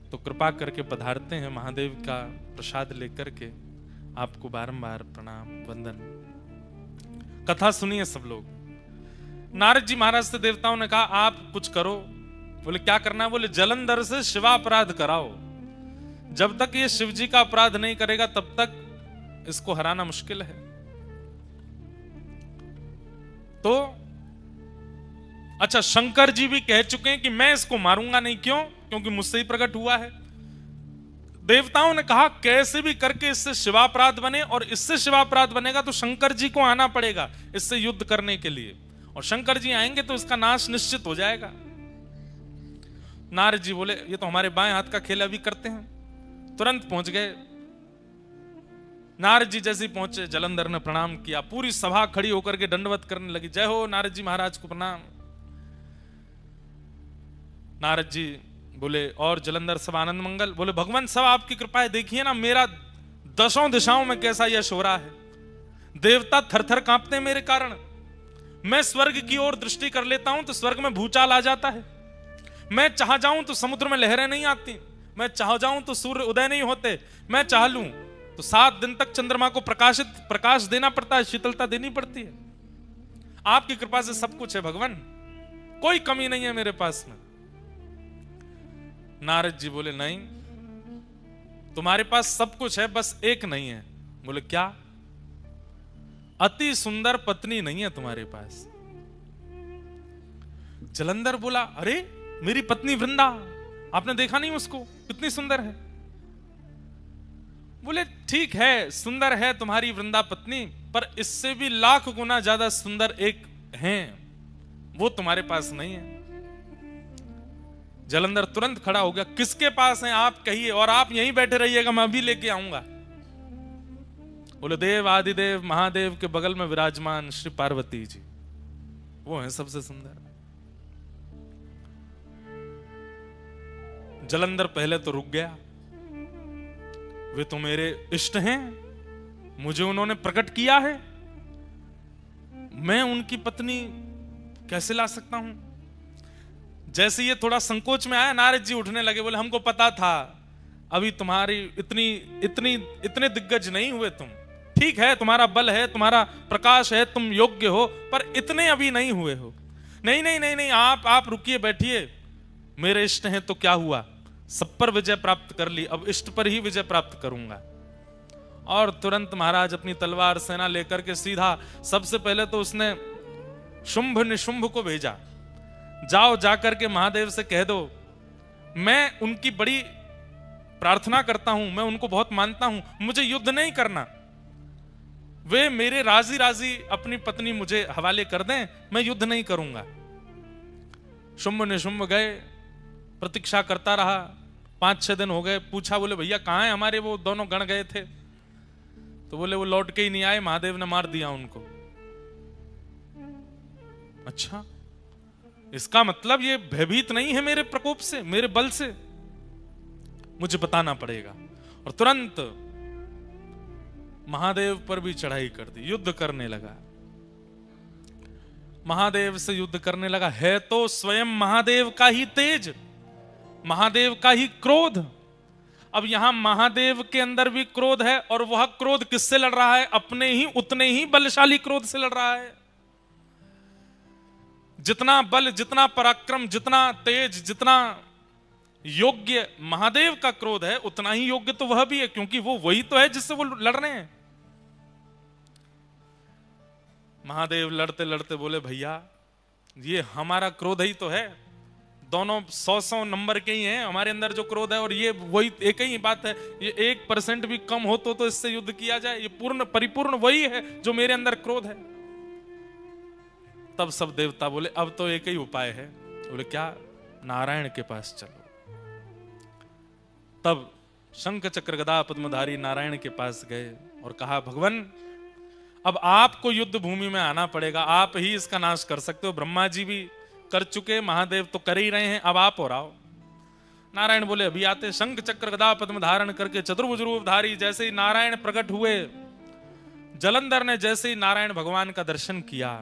तो कृपा करके पधारते हैं महादेव का प्रसाद लेकर के। आपको बारंबार प्रणाम वंदन। कथा सुनिए सब लोग। नारद जी महाराज से देवताओं ने कहा आप कुछ करो। बोले क्या करना है? बोले जलंधर से शिवापराध कराओ। जब तक ये शिव जी का अपराध नहीं करेगा तब तक इसको हराना मुश्किल है। तो अच्छा, शंकर जी भी कह चुके हैं कि मैं इसको मारूंगा नहीं। क्यों? क्योंकि मुझसे ही प्रकट हुआ है। देवताओं ने कहा कैसे भी करके इससे शिवापराध बने, और इससे शिवापराध बनेगा तो शंकर जी को आना पड़ेगा इससे युद्ध करने के लिए, और शंकर जी आएंगे तो इसका नाश निश्चित हो जाएगा। नारद जी बोले ये तो हमारे बाएं हाथ का खेल, अभी करते हैं। तुरंत पहुंच गए। नारद जी जैसे ही पहुंचे जलंधर ने प्रणाम किया, पूरी सभा खड़ी होकर के दंडवत करने लगी, जय हो नारद जी महाराज को प्रणाम। नारद जी बोले और जलंधर सब आनंद मंगल। बोले भगवान सब आपकी कृपा है, देखिए ना मेरा दशों दिशाओं में कैसा यश हो रहा है, देवता थरथर कांपते हैं मेरे कारण। मैं स्वर्ग की ओर दृष्टि कर लेता हूं तो स्वर्ग में भूचाल आ जाता है, मैं चाह जाऊं तो समुद्र में लहरें नहीं आती, मैं चाह जाऊं तो सूर्य उदय नहीं होते, मैं चाह लूं तो 7 दिन तक चंद्रमा को प्रकाश देना पड़ता है, शीतलता देनी पड़ती है। आपकी कृपा से सब कुछ है भगवान, कोई कमी नहीं है मेरे पास में। नारद जी बोले नहीं, तुम्हारे पास सब कुछ है, बस एक नहीं है। बोले क्या? अति सुंदर पत्नी नहीं है तुम्हारे पास। जलंधर बोला अरे मेरी पत्नी वृंदा, आपने देखा नहीं उसको, कितनी सुंदर है। बोले ठीक है, सुंदर है तुम्हारी वृंदा पत्नी, पर इससे भी लाख गुना ज्यादा सुंदर एक है, वो तुम्हारे पास नहीं है। जलंधर तुरंत खड़ा हो गया, किसके पास है आप कहिए, और आप यहीं बैठे रहिएगा, मैं अभी लेके आऊंगा। बोले देव आदिदेव महादेव के बगल में विराजमान श्री पार्वती जी, वो है सबसे सुंदर। जलंधर पहले तो रुक गया, वे तो मेरे इष्ट हैं, मुझे उन्होंने प्रकट किया है, मैं उनकी पत्नी कैसे ला सकता हूं। जैसे ये थोड़ा संकोच में आया, नारद जी उठने लगे, बोले हमको पता था अभी तुम्हारी इतने दिग्गज नहीं हुए तुम, ठीक है, तुम्हारा बल है, तुम्हारा प्रकाश है, तुम योग्य हो, पर इतने अभी नहीं हुए हो। नहीं नहीं नहीं नहीं, आप रुकिए, बैठिए, मेरे इष्ट हैं तो क्या हुआ, सब पर विजय प्राप्त कर ली, अब इष्ट पर ही विजय प्राप्त करूंगा। और तुरंत महाराज अपनी तलवार सेना लेकर के सीधा, सबसे पहले तो उसने शुंभ निशुंभ को भेजा, जाओ जाकर के महादेव से कह दो मैं उनकी बड़ी प्रार्थना करता हूं, मैं उनको बहुत मानता हूं, मुझे युद्ध नहीं करना, वे मेरे राजी राजी अपनी पत्नी मुझे हवाले कर दें, मैं युद्ध नहीं करूंगा। शुंभ निशुंभ गए, प्रतीक्षा करता रहा, 5-6 दिन हो गए, पूछा, बोले भैया कहां है हमारे वो दोनों गण गए थे? तो बोले वो लौट के ही नहीं आए, महादेव ने मार दिया उनको। अच्छा, इसका मतलब ये भयभीत नहीं है मेरे प्रकोप से, मेरे बल से, मुझे बताना पड़ेगा। और तुरंत महादेव पर भी चढ़ाई कर दी, युद्ध करने लगा, महादेव से युद्ध करने लगा। है तो स्वयं महादेव का ही तेज, महादेव का ही क्रोध। अब यहां महादेव के अंदर भी क्रोध है, और वह क्रोध किससे लड़ रहा है? अपने ही उतने ही बलशाली क्रोध से लड़ रहा है। जितना बल, जितना पराक्रम, जितना तेज, जितना योग्य महादेव का क्रोध है, उतना ही योग्य तो वह भी है, क्योंकि वो वही तो है जिससे वो लड़ रहे हैं। महादेव लड़ते लड़ते बोले, भैया ये हमारा क्रोध ही तो है, दोनों 100 नंबर के ही हैं, हमारे अंदर जो क्रोध है और ये वही एक ही बात है, ये 1% भी कम हो तो इससे युद्ध किया जाए, ये पूर्ण परिपूर्ण वही है जो मेरे अंदर क्रोध है। तब सब देवता बोले अब तो एक ही उपाय है। बोले क्या? नारायण के पास चलो। तब शंख चक्र गदा पद्मधारी नारायण के पास गए और कहा, भगवान अब आपको युद्ध भूमि में आना पड़ेगा, आप ही इसका नाश कर सकते हो, ब्रह्मा जी भी कर चुके, महादेव तो कर ही रहे हैं, अब आप और आओ। नारायण बोले अभी आते। शंख चक्र गदा पद्म धारण करके चतुर्भुज रूप धारी जैसे ही नारायण प्रकट हुए, जलंधर ने जैसे ही नारायण भगवान का दर्शन किया,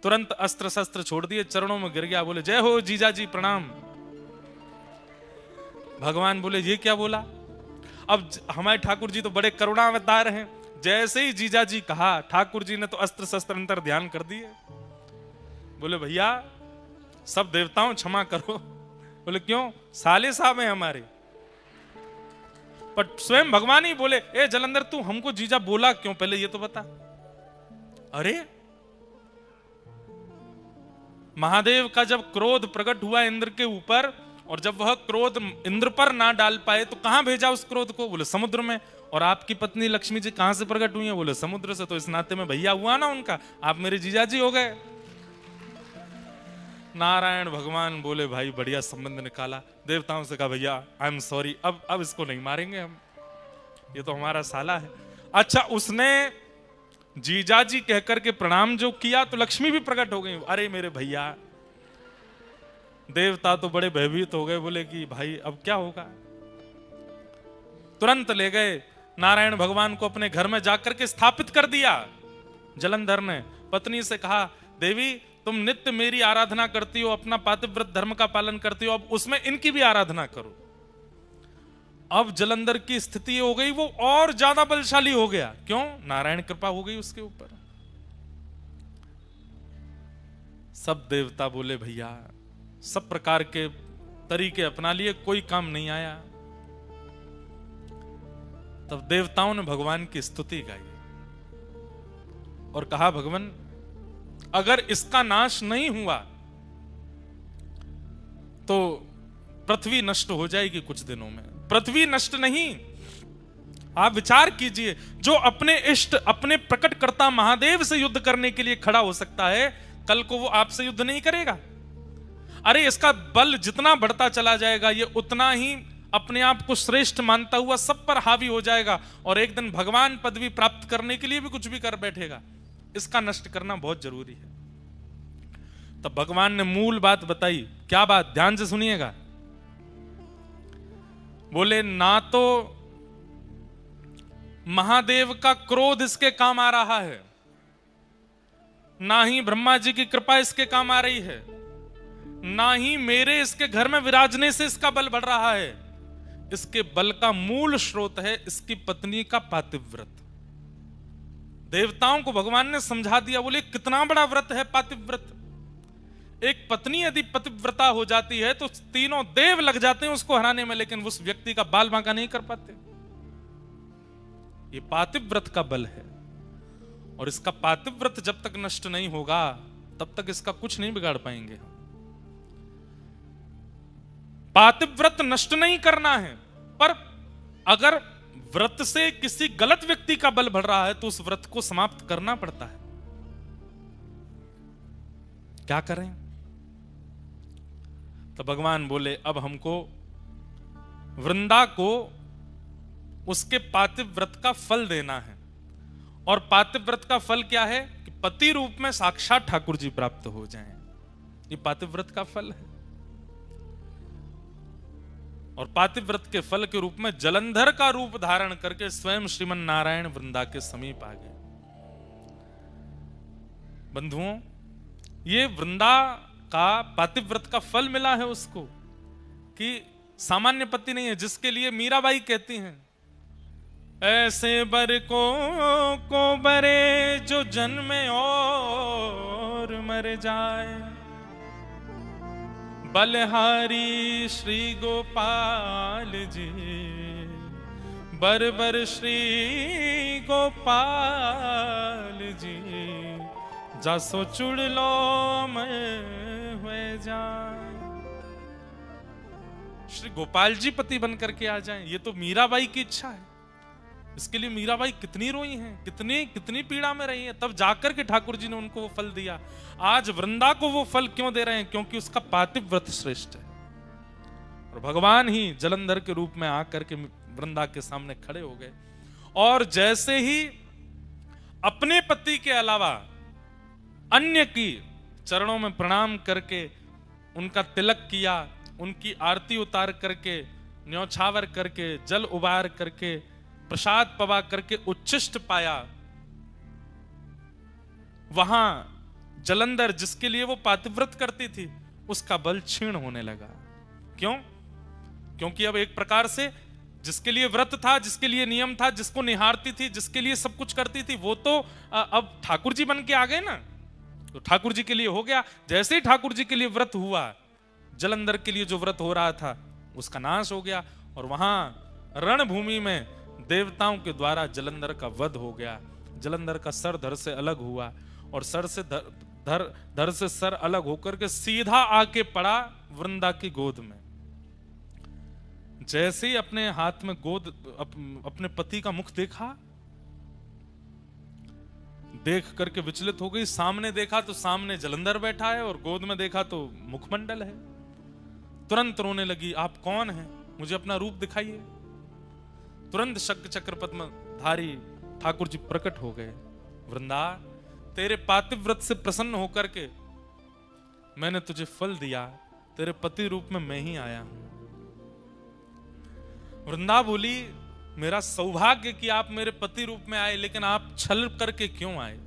तुरंत अस्त्र शस्त्र छोड़ दिए, चरणों में गिर गया, बोले जय हो जीजा जी प्रणाम। भगवान बोले ये क्या बोला? अब हमारे ठाकुर जी तो बड़े करुणावतार हैं, जैसे ही जीजा जी कहा, ठाकुर जी ने तो अस्त्र शस्त्र अंतर ध्यान कर दिए। बोले भैया सब देवताओं क्षमा करो। बोले क्यों? साले साहब हैं हमारे। पर स्वयं भगवान ही बोले, ए जलंधर तू हमको जीजा बोला क्यों, पहले ये तो बता। अरे महादेव का जब क्रोध प्रकट हुआ इंद्र के ऊपर, और जब वह क्रोध इंद्र पर ना डाल पाए तो कहां भेजा उस क्रोध को? बोले समुद्र में। और आपकी पत्नी लक्ष्मी जी कहां से प्रकट हुई है? बोले समुद्र से। तो इस नाते में भैया हुआ ना उनका, आप मेरे जीजा जी हो गए। नारायण भगवान बोले भाई बढ़िया संबंध निकाला। देवताओं से कहा भैया आई एम सॉरी, अब इसको नहीं मारेंगे हम, ये तो हमारा साला है। अच्छा, उसने जीजाजी कहकर के प्रणाम जो किया तो लक्ष्मी भी प्रकट हो गई। अरे मेरे भैया, देवता तो बड़े भयभीत हो गए, बोले कि भाई अब क्या होगा। तुरंत ले गए नारायण भगवान को अपने घर में जाकर के स्थापित कर दिया। जलंधर ने पत्नी से कहा, देवी तुम नित्य मेरी आराधना करती हो, अपना पातिव्रत धर्म का पालन करती हो, अब उसमें इनकी भी आराधना करो। अब जलंधर की स्थिति हो गई, वो और ज्यादा बलशाली हो गया। क्यों? नारायण कृपा हो गई उसके ऊपर। सब देवता बोले भैया, सब प्रकार के तरीके अपना लिए, कोई काम नहीं आया। तब देवताओं ने भगवान की स्तुति गाई और कहा, भगवान अगर इसका नाश नहीं हुआ तो पृथ्वी नष्ट हो जाएगी कुछ दिनों में। पृथ्वी नष्ट नहीं, आप विचार कीजिए, जो अपने इष्ट, अपने प्रकटकर्ता महादेव से युद्ध करने के लिए खड़ा हो सकता है, कल को वो आपसे युद्ध नहीं करेगा। अरे इसका बल जितना बढ़ता चला जाएगा, ये उतना ही अपने आप को श्रेष्ठ मानता हुआ सब पर हावी हो जाएगा, और एक दिन भगवान पदवी प्राप्त करने के लिए भी कुछ भी कर बैठेगा। इसका नष्ट करना बहुत जरूरी है। तब भगवान ने मूल बात बताई। क्या बात? ध्यान से सुनिएगा। बोले ना तो महादेव का क्रोध इसके काम आ रहा है, ना ही ब्रह्मा जी की कृपा इसके काम आ रही है, ना ही मेरे इसके घर में विराजने से इसका बल बढ़ रहा है। इसके बल का मूल स्रोत है इसकी पत्नी का पातिव्रत। देवताओं को भगवान ने समझा दिया। बोले कितना बड़ा व्रत है पातिव्रत। एक पत्नी यदि पतिव्रता हो जाती है तो तीनों देव लग जाते हैं उसको हराने में, लेकिन उस व्यक्ति का बाल बांका नहीं कर पाते। ये पातिव्रत का बल है, और इसका पातिव्रत जब तक नष्ट नहीं होगा तब तक इसका कुछ नहीं बिगाड़ पाएंगे। पातिव्रत नष्ट नहीं करना है, पर अगर व्रत से किसी गलत व्यक्ति का बल बढ़ रहा है तो उस व्रत को समाप्त करना पड़ता है। क्या करें? तो भगवान बोले अब हमको वृंदा को उसके पातिव्रत का फल देना है। और पातिव्रत का फल क्या है कि पति रूप में साक्षात ठाकुर जी प्राप्त हो जाएं। ये पातिव्रत का फल है। और पातिव्रत के फल के रूप में जलंधर का रूप धारण करके स्वयं श्रीमन नारायण वृंदा के समीप आ गए। बंधुओं, ये वृंदा का पातिव्रत का फल मिला है उसको, कि सामान्य पति नहीं है, जिसके लिए मीराबाई कहती हैं ऐसे बर को बरे जो जन्मे और मर जाए, बलहारी श्री गोपाल जी, बर बर श्री गोपाल जी, जसो चुड़ लो मैं हुए जाए। श्री गोपाल जी पति बन करके आ जाएं, ये तो मीराबाई की इच्छा है। इसके लिए मीराबाई कितनी रोई हैं, कितनी पीड़ा में रही हैं, तब जाकर के ठाकुर जी ने उनको वो फल दिया। आज वृंदा को वो फल क्यों दे रहे हैं? क्योंकि उसका पातिव्रत श्रेष्ठ है। और भगवान ही जलंधर के रूप में आकर के वृंदा के सामने खड़े हो गए, और जैसे ही अपने पति के अलावा अन्य की चरणों में प्रणाम करके उनका तिलक किया, उनकी आरती उतार करके, न्यौछावर करके, जल उबार करके, प्रसाद पवा करके उच्छिष्ट पाया, वहां जलंधर जिसके लिए वो पातिव्रत करती थी उसका बल क्षीण होने लगा। क्यों? क्योंकि अब एक प्रकार से जिसके लिए व्रत था, जिसके लिए नियम था, जिसको निहारती थी, जिसके लिए सब कुछ करती थी, वो तो अब ठाकुर जी बन के आ गए ना, तो ठाकुर जी के लिए हो गया। जैसे ही ठाकुर जी के लिए व्रत हुआ, जलंधर के लिए जो व्रत हो रहा था उसका नाश हो गया, और वहां रणभूमि में देवताओं के द्वारा जलंधर का वध हो गया। जलंधर का सर धड़ से अलग हुआ, और सर से धड़ से सर अलग होकर के सीधा आके पड़ा वृंदा की गोद में। जैसे ही अपने हाथ में अपने पति का मुख देखा, देख करके विचलित हो गई। सामने देखा तो सामने जलंधर बैठा है, और गोद में देखा तो मुखमंडल है। तुरंत रोने लगी, आप कौन हैं? मुझे अपना रूप दिखाइए। तुरंत शंख चक्र पद्म धारी ठाकुर जी प्रकट हो गए। वृंदा, तेरे पातिव्रत से प्रसन्न होकर के मैंने तुझे फल दिया, तेरे पति रूप में मैं ही आया हूं। वृंदा बोली, मेरा सौभाग्य कि आप मेरे पति रूप में आए, लेकिन आप छल करके क्यों आए?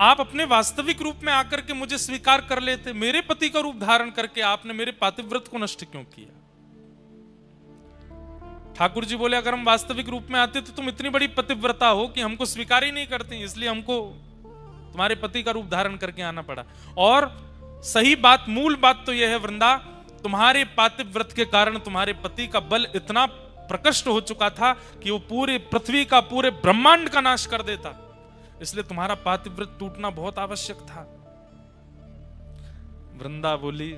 आप अपने वास्तविक रूप में आकर के मुझे स्वीकार कर लेते। मेरे पति का रूप धारण करके आपने मेरे पातिव्रत को नष्ट क्यों किया? ठाकुर जी बोले, अगर हम वास्तविक रूप में आते तो तुम इतनी बड़ी पतिव्रता हो कि हमको स्वीकार ही नहीं करती, इसलिए हमको तुम्हारे पति का रूप धारण करके आना पड़ा। और सही बात, मूल बात तो यह है वृंदा, तुम्हारे पातिव्रत के कारण तुम्हारे पति का बल इतना प्रकट हो चुका था कि वो पूरे पृथ्वी का, पूरे ब्रह्मांड का नाश कर देता, इसलिए तुम्हारा पातिव्रत टूटना बहुत आवश्यक था। वृंदा बोली,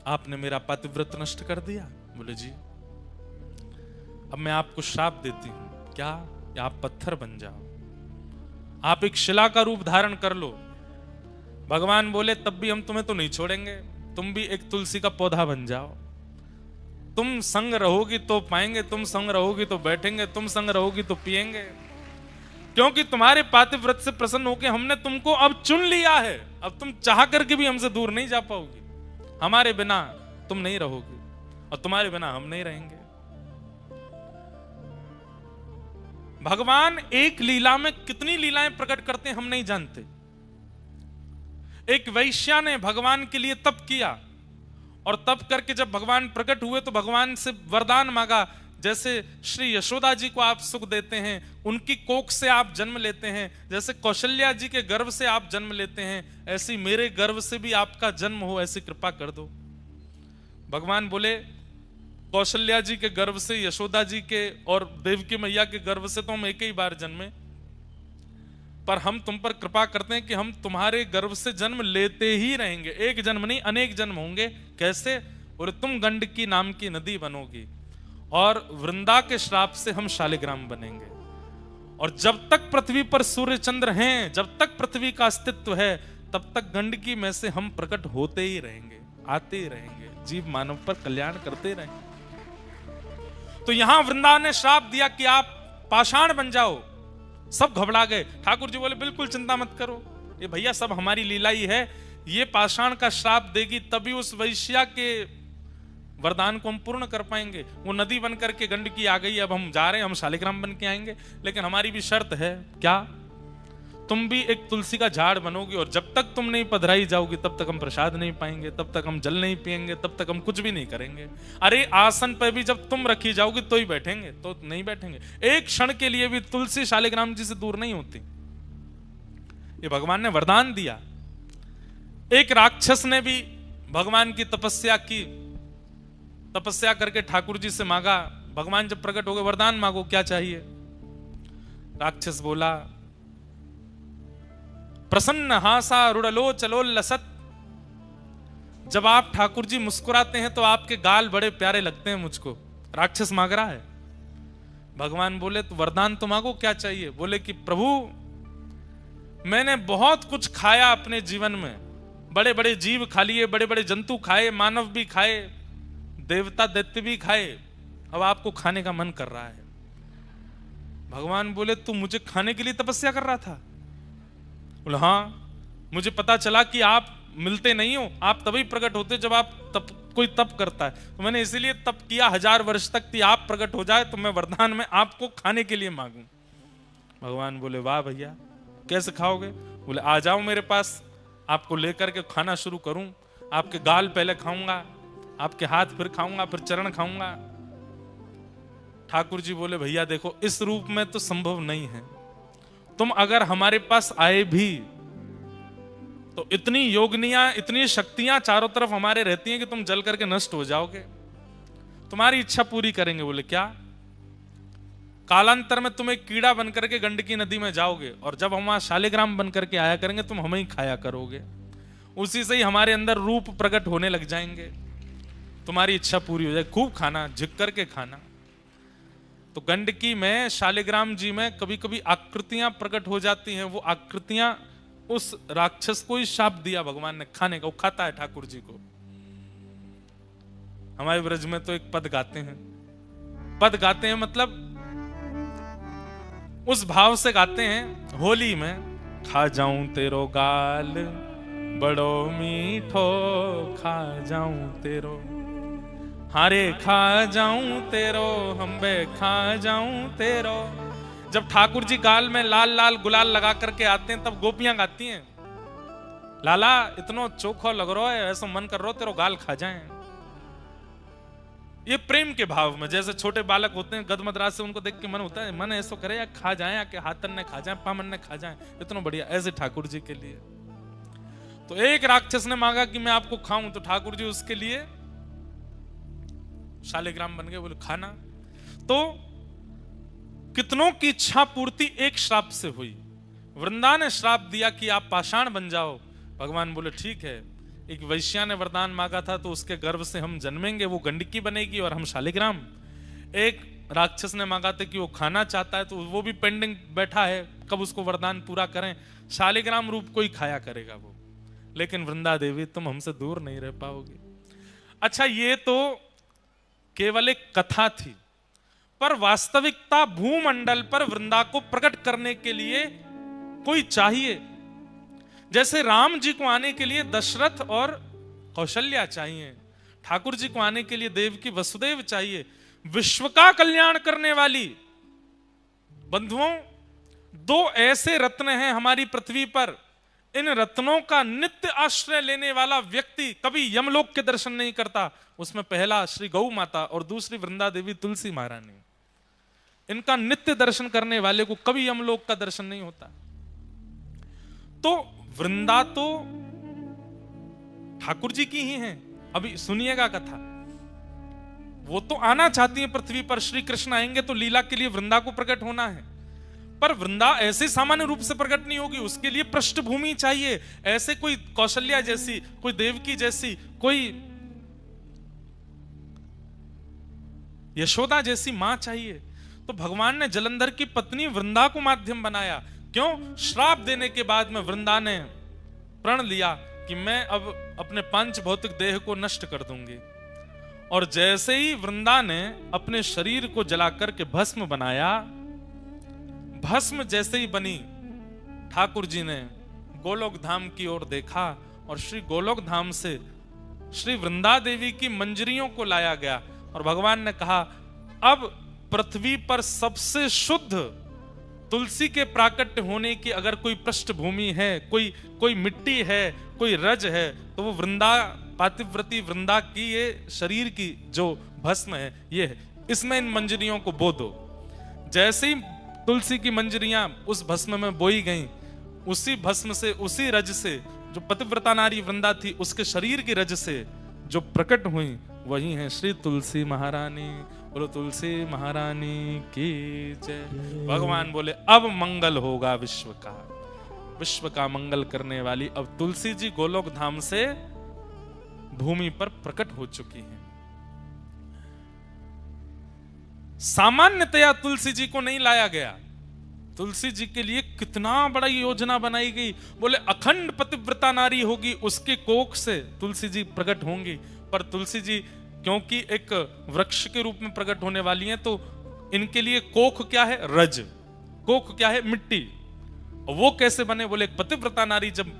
आपने मेरा पातिव्रत नष्ट कर दिया। बोले जी, अब मैं आपको श्राप देती हूं। क्या? या आप पत्थर बन जाओ, आप एक शिला का रूप धारण कर लो। भगवान बोले, तब भी हम तुम्हें तो नहीं छोड़ेंगे, तुम भी एक तुलसी का पौधा बन जाओ। तुम संग रहोगी तो पाएंगे, तुम संग रहोगी तो बैठेंगे, तुम संग रहोगी तो पिएंगे, क्योंकि तुम्हारे पातिव्रत से प्रसन्न होकर हमने तुमको अब चुन लिया है। अब तुम चाह करके भी हमसे दूर नहीं जा पाओगी। हमारे बिना तुम नहीं रहोगी और तुम्हारे बिना हम नहीं रहेंगे। भगवान एक लीला में कितनी लीलाएं प्रकट करते हैं हम नहीं जानते। एक वैश्या ने भगवान के लिए तप किया, और तप करके जब भगवान प्रकट हुए तो भगवान से वरदान मांगा, जैसे श्री यशोदा जी को आप सुख देते हैं, उनकी कोख से आप जन्म लेते हैं, जैसे कौशल्या जी के गर्भ से आप जन्म लेते हैं, ऐसी मेरे गर्भ से भी आपका जन्म हो, ऐसी कृपा कर दो। भगवान बोले कौशल्या जी के गर्भ से, यशोदा जी के और देवकी मैया के गर्भ से तो हम एक ही बार जन्मे, पर हम तुम पर कृपा करते हैं कि हम तुम्हारे गर्भ से जन्म लेते ही रहेंगे, एक जन्म नहीं अनेक जन्म होंगे। कैसे? और तुम गंडकी नाम की नदी बनोगी और वृंदा के श्राप से हम शालिग्राम बनेंगे, और जब तक पृथ्वी पर सूर्य चंद्र हैं, जब तक पृथ्वी का अस्तित्व है, तब तक गंडकी में से हम प्रकट होते ही रहेंगे, आते ही रहेंगे, जीव मानव पर कल्याण करते रहेंगे। तो यहां वृंदा ने श्राप दिया कि आप पाषाण बन जाओ। सब घबरा गए। ठाकुर जी बोले बिल्कुल चिंता मत करो, ये भैया सब हमारी लीला ही है, ये पाषाण का श्राप देगी तभी उस वैश्या के वरदान को हम पूर्ण कर पाएंगे। वो नदी बन करके गंडकी आ गई, अब हम जा रहे हैं, हम शालिग्राम बन के आएंगे, लेकिन हमारी भी शर्त है। क्या? तुम भी एक तुलसी का झाड़ बनोगी, और जब तक तुम नहीं पधराई जाओगी तब तक हम प्रसाद नहीं पाएंगे, तब तक हम जल नहीं पिएंगे, तब तक हम कुछ भी नहीं करेंगे। अरे आसन पर भी जब तुम रखी जाओगी तो ही बैठेंगे, तो नहीं बैठेंगे। एक क्षण के लिए भी तुलसी शालिग्राम जी से दूर नहीं होती। ये भगवान ने वरदान दिया। एक राक्षस ने भी भगवान की तपस्या की, तपस्या करके ठाकुर जी से मांगा। भगवान जब प्रकट हो गए, वरदान मांगो, क्या चाहिए? राक्षस बोला प्रसन्न हासा रुड़लो चलो लसत। जब आप ठाकुर जी मुस्कुराते हैं तो आपके गाल बड़े प्यारे लगते हैं मुझको। राक्षस मांग रहा है। भगवान बोले तो वरदान तो मांगो, क्या चाहिए? बोले कि प्रभु मैंने बहुत कुछ खाया अपने जीवन में, बड़े बड़े जीव खा लिए, बड़े बड़े जंतु खाए, मानव भी खाए, देवता दैत्य भी खाए, अब आपको खाने का मन कर रहा है। भगवान बोले तू मुझे खाने के लिए तपस्या कर रहा था? बोले हाँ, मुझे पता चला कि आप मिलते नहीं हो, आप तभी प्रकट होते जब आप कोई तप करता है, तो मैंने इसीलिए तप किया 1000 वर्ष तक कि आप प्रकट हो जाए तो मैं वरदान में आपको खाने के लिए मांगूं। भगवान बोले वाह भैया, कैसे खाओगे? बोले आ जाओ मेरे पास, आपको लेकर के खाना शुरू करूं। आपके गाल पहले खाऊंगा, आपके हाथ फिर खाऊंगा, फिर चरण खाऊंगा। ठाकुर जी बोले भैया देखो, इस रूप में तो संभव नहीं है, तुम अगर हमारे पास आए भी तो इतनी योगनियां, इतनी शक्तियां चारों तरफ हमारे रहती हैं कि तुम जल करके नष्ट हो जाओगे। तुम्हारी इच्छा पूरी करेंगे। बोले क्या? कालांतर में तुम एक कीड़ा बनकर के गंडकी नदी में जाओगे, और जब हम वहां शालिग्राम बनकर के आया करेंगे तुम हमें ही खाया करोगे, उसी से ही हमारे अंदर रूप प्रकट होने लग जाएंगे, तुम्हारी इच्छा पूरी हो जाए, खूब खाना, झिक करके खाना। तो गंडकी में, शालिग्राम जी में कभी कभी आकृतियां प्रकट हो जाती हैं। वो आकृतियां उस राक्षस को ही शाप दिया भगवान ने खाने का। वो खाता है ठाकुर जी को। हमारे ब्रज में तो एक पद गाते हैं, पद गाते हैं मतलब उस भाव से गाते हैं होली में, खा जाऊं तेरो गाल बड़ो मीठो, खा जाऊं तेरो, हारे खा जाऊं तेरो, हम्बे खा जाऊं तेरो। जब ठाकुर जी गाल में लाल लाल गुलाल लगा करके आते हैं तब गोपियां गाती हैं, लाला इतनो चोखो लग रहा है, ऐसा मन कर रहा तेरो गाल खा जाएं। ये प्रेम के भाव में, जैसे छोटे बालक होते हैं गदमदराज से, उनको देख के मन होता है, मन ऐसा करे या खा जाए, या के हाथन ने खा जाए, पामन ने खा जाए, इतना बढ़िया। ऐसे ठाकुर जी के लिए तो एक राक्षस ने मांगा कि मैं आपको खाऊं, तो ठाकुर जी उसके लिए शालिग्राम बन गए। बोले खाना। तो कितनों की इच्छा पूर्ति एक श्राप से हुई। वृंदा ने श्राप दिया कि आप पाषाण बन जाओ। भगवान बोले ठीक है। एक वैश्या ने वरदान मांगा था तो उसके गर्भ से हम जन्मेंगे, वो गंडकी बनेगी और हम शालिग्राम। एक राक्षस ने मांगा था कि वो खाना चाहता है, तो वो भी पेंडिंग बैठा है, कब उसको वरदान पूरा करें। शालिग्राम रूप को ही खाया करेगा वो। लेकिन वृंदा देवी तुम हमसे दूर नहीं रह पाओगे। अच्छा, ये तो केवल एक कथा थी, पर वास्तविकता भूमंडल पर वृंदा को प्रकट करने के लिए कोई चाहिए। जैसे राम जी को आने के लिए दशरथ और कौशल्या चाहिए, ठाकुर जी को आने के लिए देवकी वसुदेव चाहिए। विश्व का कल्याण करने वाली बंधुओं, दो ऐसे रत्न हैं हमारी पृथ्वी पर, इन रत्नों का नित्य आश्रय लेने वाला व्यक्ति कभी यमलोक के दर्शन नहीं करता। उसमें पहला श्री गौ माता और दूसरी वृंदा देवी तुलसी महारानी। इनका नित्य दर्शन करने वाले को कभी यमलोक का दर्शन नहीं होता। तो वृंदा तो ठाकुर जी की ही हैं। अभी सुनिएगा कथा। वो तो आना चाहती है पृथ्वी पर, श्री कृष्ण आएंगे तो लीला के लिए वृंदा को प्रकट होना है, पर वृंदा ऐसे सामान्य रूप से प्रकट नहीं होगी, उसके लिए पृष्ठभूमि चाहिए। ऐसे कोई कौशल्या जैसी, कोई देवकी जैसी, कोई यशोदा जैसी मां चाहिए। तो भगवान ने जलंधर की पत्नी वृंदा को माध्यम बनाया। क्यों? श्राप देने के बाद में वृंदा ने प्रण लिया कि मैं अब अपने पंच भौतिक देह को नष्ट कर दूंगी। और जैसे ही वृंदा ने अपने शरीर को जलाकर के भस्म बनाया, भस्म जैसे ही बनी, ठाकुर जी ने गोलोक धाम की ओर देखा और श्री गोलोक धाम से श्री वृंदा देवी की मंजरियों को लाया गया और भगवान ने कहा अब पृथ्वी पर सबसे शुद्ध तुलसी के प्राकट्य होने की अगर कोई पृष्ठभूमि है, कोई मिट्टी है, कोई रज है, तो वो वृंदा, पातिव्रती वृंदा की ये शरीर की जो भस्म है ये है। इसमें इन मंजरियों को बो दो। जैसे ही तुलसी की मंजरियां उस भस्म में बोई गईं, उसी भस्म से, उसी रज से जो पतिव्रता नारी वृंदा थी, उसके शरीर की रज से जो प्रकट हुई वही है श्री तुलसी महारानी। बोलो तुलसी महारानी की जय। भगवान बोले अब मंगल होगा विश्व का, विश्व का मंगल करने वाली अब तुलसी जी गोलोक धाम से भूमि पर प्रकट हो चुकी हैं। सामान्यतया तुलसी जी को नहीं लाया गया। तुलसी जी के लिए कितना बड़ा योजना बनाई गई। बोले अखंड पतिव्रता नारी होगी, उसके कोख से तुलसी जी प्रकट होंगी। पर तुलसी जी क्योंकि एक वृक्ष के रूप में प्रकट होने वाली हैं, तो इनके लिए कोख क्या है? रज। कोख क्या है? मिट्टी। और वो कैसे बने? बोले पतिव्रता नारी जब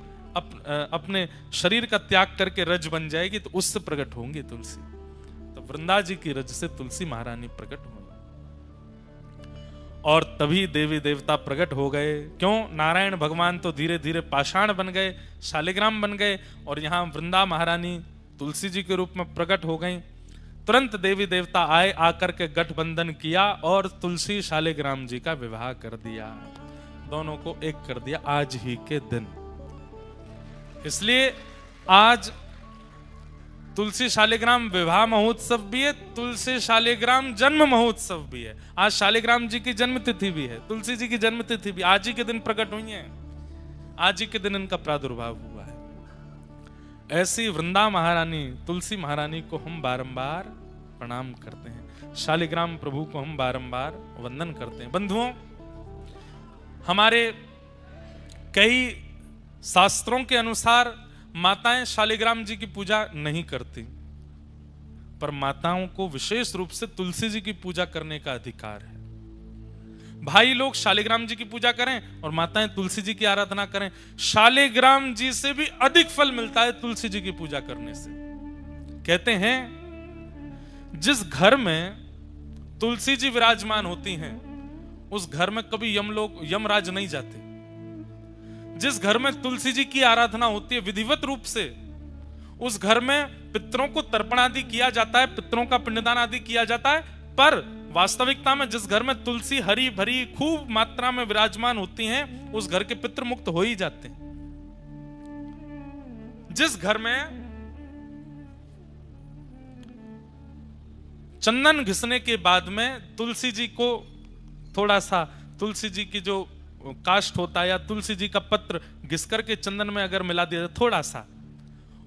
अपने शरीर का त्याग करके रज बन जाएगी तो उससे प्रकट होंगी तुलसी। तो वृंदा जी की रज से तुलसी महारानी प्रकट हुई और तभी देवी देवता प्रकट हो गए। क्यों? नारायण भगवान तो धीरे धीरे पाषाण बन गए, शालिग्राम बन गए और यहां वृंदा महारानी तुलसी जी के रूप में प्रकट हो गई। तुरंत देवी देवता आए, आकर के गठबंधन किया और तुलसी शालिग्राम जी का विवाह कर दिया। दोनों को एक कर दिया आज ही के दिन। इसलिए आज तुलसी शालिग्राम विवाह महोत्सव भी है, तुलसी शालिग्राम जन्म महोत्सव भी है। आज शालिग्राम जी की जन्म तिथि भी है, तुलसी जी की जन्म तिथि भी आज ही के दिन प्रकट हुई है। आज ही के दिन इनका प्रादुर्भाव हुआ है। ऐसी वृंदा महारानी तुलसी महारानी को हम बारंबार प्रणाम करते हैं, शालिग्राम प्रभु को हम बारंबार वंदन करते हैं। बंधुओं, हमारे कई शास्त्रों के अनुसार माताएं शालिग्राम जी की पूजा नहीं करती, पर माताओं को विशेष रूप से तुलसी जी की पूजा करने का अधिकार है। भाई लोग शालिग्राम जी की पूजा करें और माताएं तुलसी जी की आराधना करें। शालिग्राम जी से भी अधिक फल मिलता है तुलसी जी की पूजा करने से। कहते हैं जिस घर में तुलसी जी विराजमान होती हैं उस घर में कभी यमराज नहीं जाते। जिस घर में तुलसी जी की आराधना होती है विधिवत रूप से, उस घर में पितरों को तर्पण आदि किया जाता है, पितरों का पिंडदान आदि किया जाता है। पर वास्तविकता में जिस घर में तुलसी हरी भरी खूब मात्रा में विराजमान होती हैं, उस घर के पितृ मुक्त हो ही जाते हैं। जिस घर में चंदन घिसने के बाद में तुलसी जी को थोड़ा सा, तुलसी जी की जो काष्ठ होता है या तुलसी जी का पत्र घिस करके चंदन में अगर मिला दिया जाए थोड़ा सा,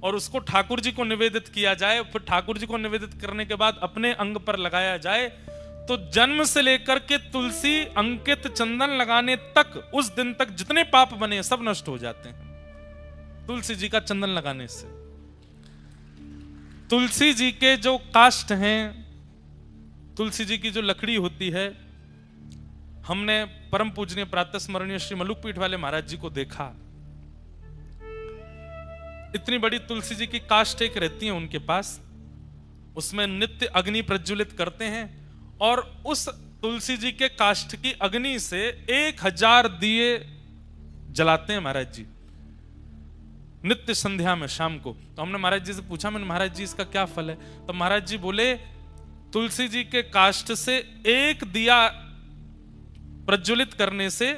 और उसको ठाकुर जी को निवेदित किया जाए, फिर ठाकुर जी को निवेदित करने के बाद अपने अंग पर लगाया जाए, तो जन्म से लेकर के तुलसी अंकित चंदन लगाने तक, उस दिन तक जितने पाप बने सब नष्ट हो जाते हैं तुलसी जी का चंदन लगाने से। तुलसी जी के जो काष्ठ हैं, तुलसी जी की जो लकड़ी होती है, हमने परम पूजनीय प्रातः स्मरणीय श्री मलुकपीठ वाले महाराज जी को देखा। इतनी बड़ी तुलसी जी की काष्ठ एक रहती है उनके पास, उसमें नित्य अग्नि प्रज्वलित करते हैं और उस तुलसी जी के काष्ठ की अग्नि से 1000 दिए जलाते हैं महाराज जी। नित्य संध्या में शाम को। तो हमने महाराज जी से पूछा, मैंने महाराज जी इसका क्या फल है? तो महाराज जी बोले तुलसी जी के काष्ठ से एक दिया प्रज्वलित करने से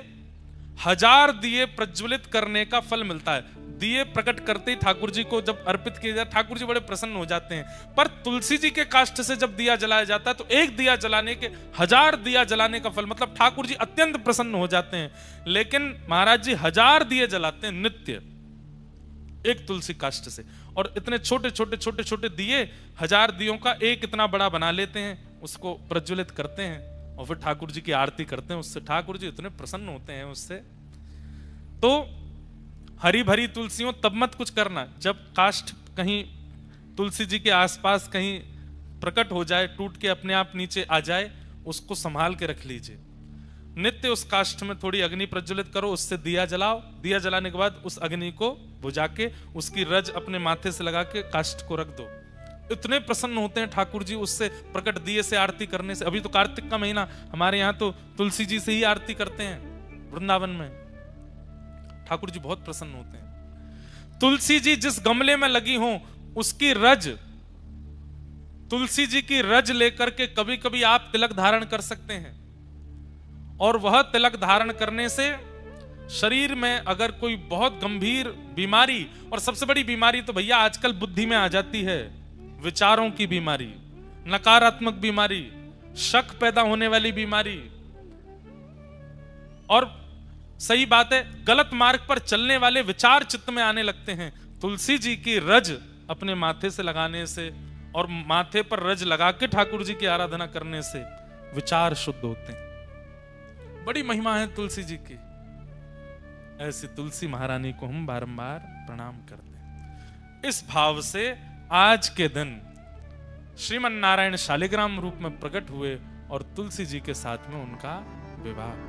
1000 दिए प्रज्वलित करने का फल मिलता है। दिए प्रकट करते ही ठाकुर जी को जब अर्पित किए जाए, ठाकुर जी बड़े प्रसन्न हो जाते हैं। पर तुलसी जी के काष्ठ से जब दिया जलाया जाता है तो एक दिया जलाने के 1000 दिया जलाने का फल, मतलब ठाकुर जी अत्यंत प्रसन्न हो जाते हैं। लेकिन महाराज जी 1000 दिए जलाते हैं नित्य एक तुलसी काष्ठ से, और इतने छोटे छोटे छोटे छोटे दिए 1000 दियों का एक इतना बड़ा बना लेते हैं, उसको प्रज्वलित करते हैं और फिर ठाकुर जी की आरती करते हैं। उससे ठाकुर जी इतने प्रसन्न होते हैं उससे। तो हरी भरी तुलसियों तब मत कुछ करना जब काष्ठ कहीं तुलसी जी के आसपास कहीं प्रकट हो जाए, टूट के अपने आप नीचे आ जाए, उसको संभाल के रख लीजिए। नित्य उस काष्ठ में थोड़ी अग्नि प्रज्वलित करो, उससे दिया जलाओ। दिया जलाने के बाद उस अग्नि को बुझा के उसकी रज अपने माथे से लगा के काष्ठ को रख दो। इतने प्रसन्न होते हैं ठाकुर जी उससे प्रकट दिए से आरती करने से। अभी तो कार्तिक का महीना, हमारे यहाँ तो तुलसी जी से ही आरती करते हैं वृंदावन में। ठाकुर जी बहुत प्रसन्न होते हैं। तुलसी जी जिस गमले में लगी हो उसकी रज, तुलसी जी की रज लेकर के कभी कभी आप तिलक धारण कर सकते हैं, और वह तिलक धारण करने से शरीर में अगर कोई बहुत गंभीर बीमारी, और सबसे बड़ी बीमारी तो भैया आजकल बुद्धि में आ जाती है, विचारों की बीमारी, नकारात्मक बीमारी, शक पैदा होने वाली बीमारी, और सही बात है गलत मार्ग पर चलने वाले विचार चित्त में आने लगते हैं। तुलसी जी की रज अपने माथे से लगाने से और माथे पर रज लगा के ठाकुर जी की आराधना करने से विचार शुद्ध होते हैं। बड़ी महिमा है तुलसी जी की। ऐसी तुलसी महारानी को हम बारंबार प्रणाम करते हैं। इस भाव से आज के दिन श्रीमन नारायण शालिग्राम रूप में प्रकट हुए और तुलसी जी के साथ में उनका विवाह।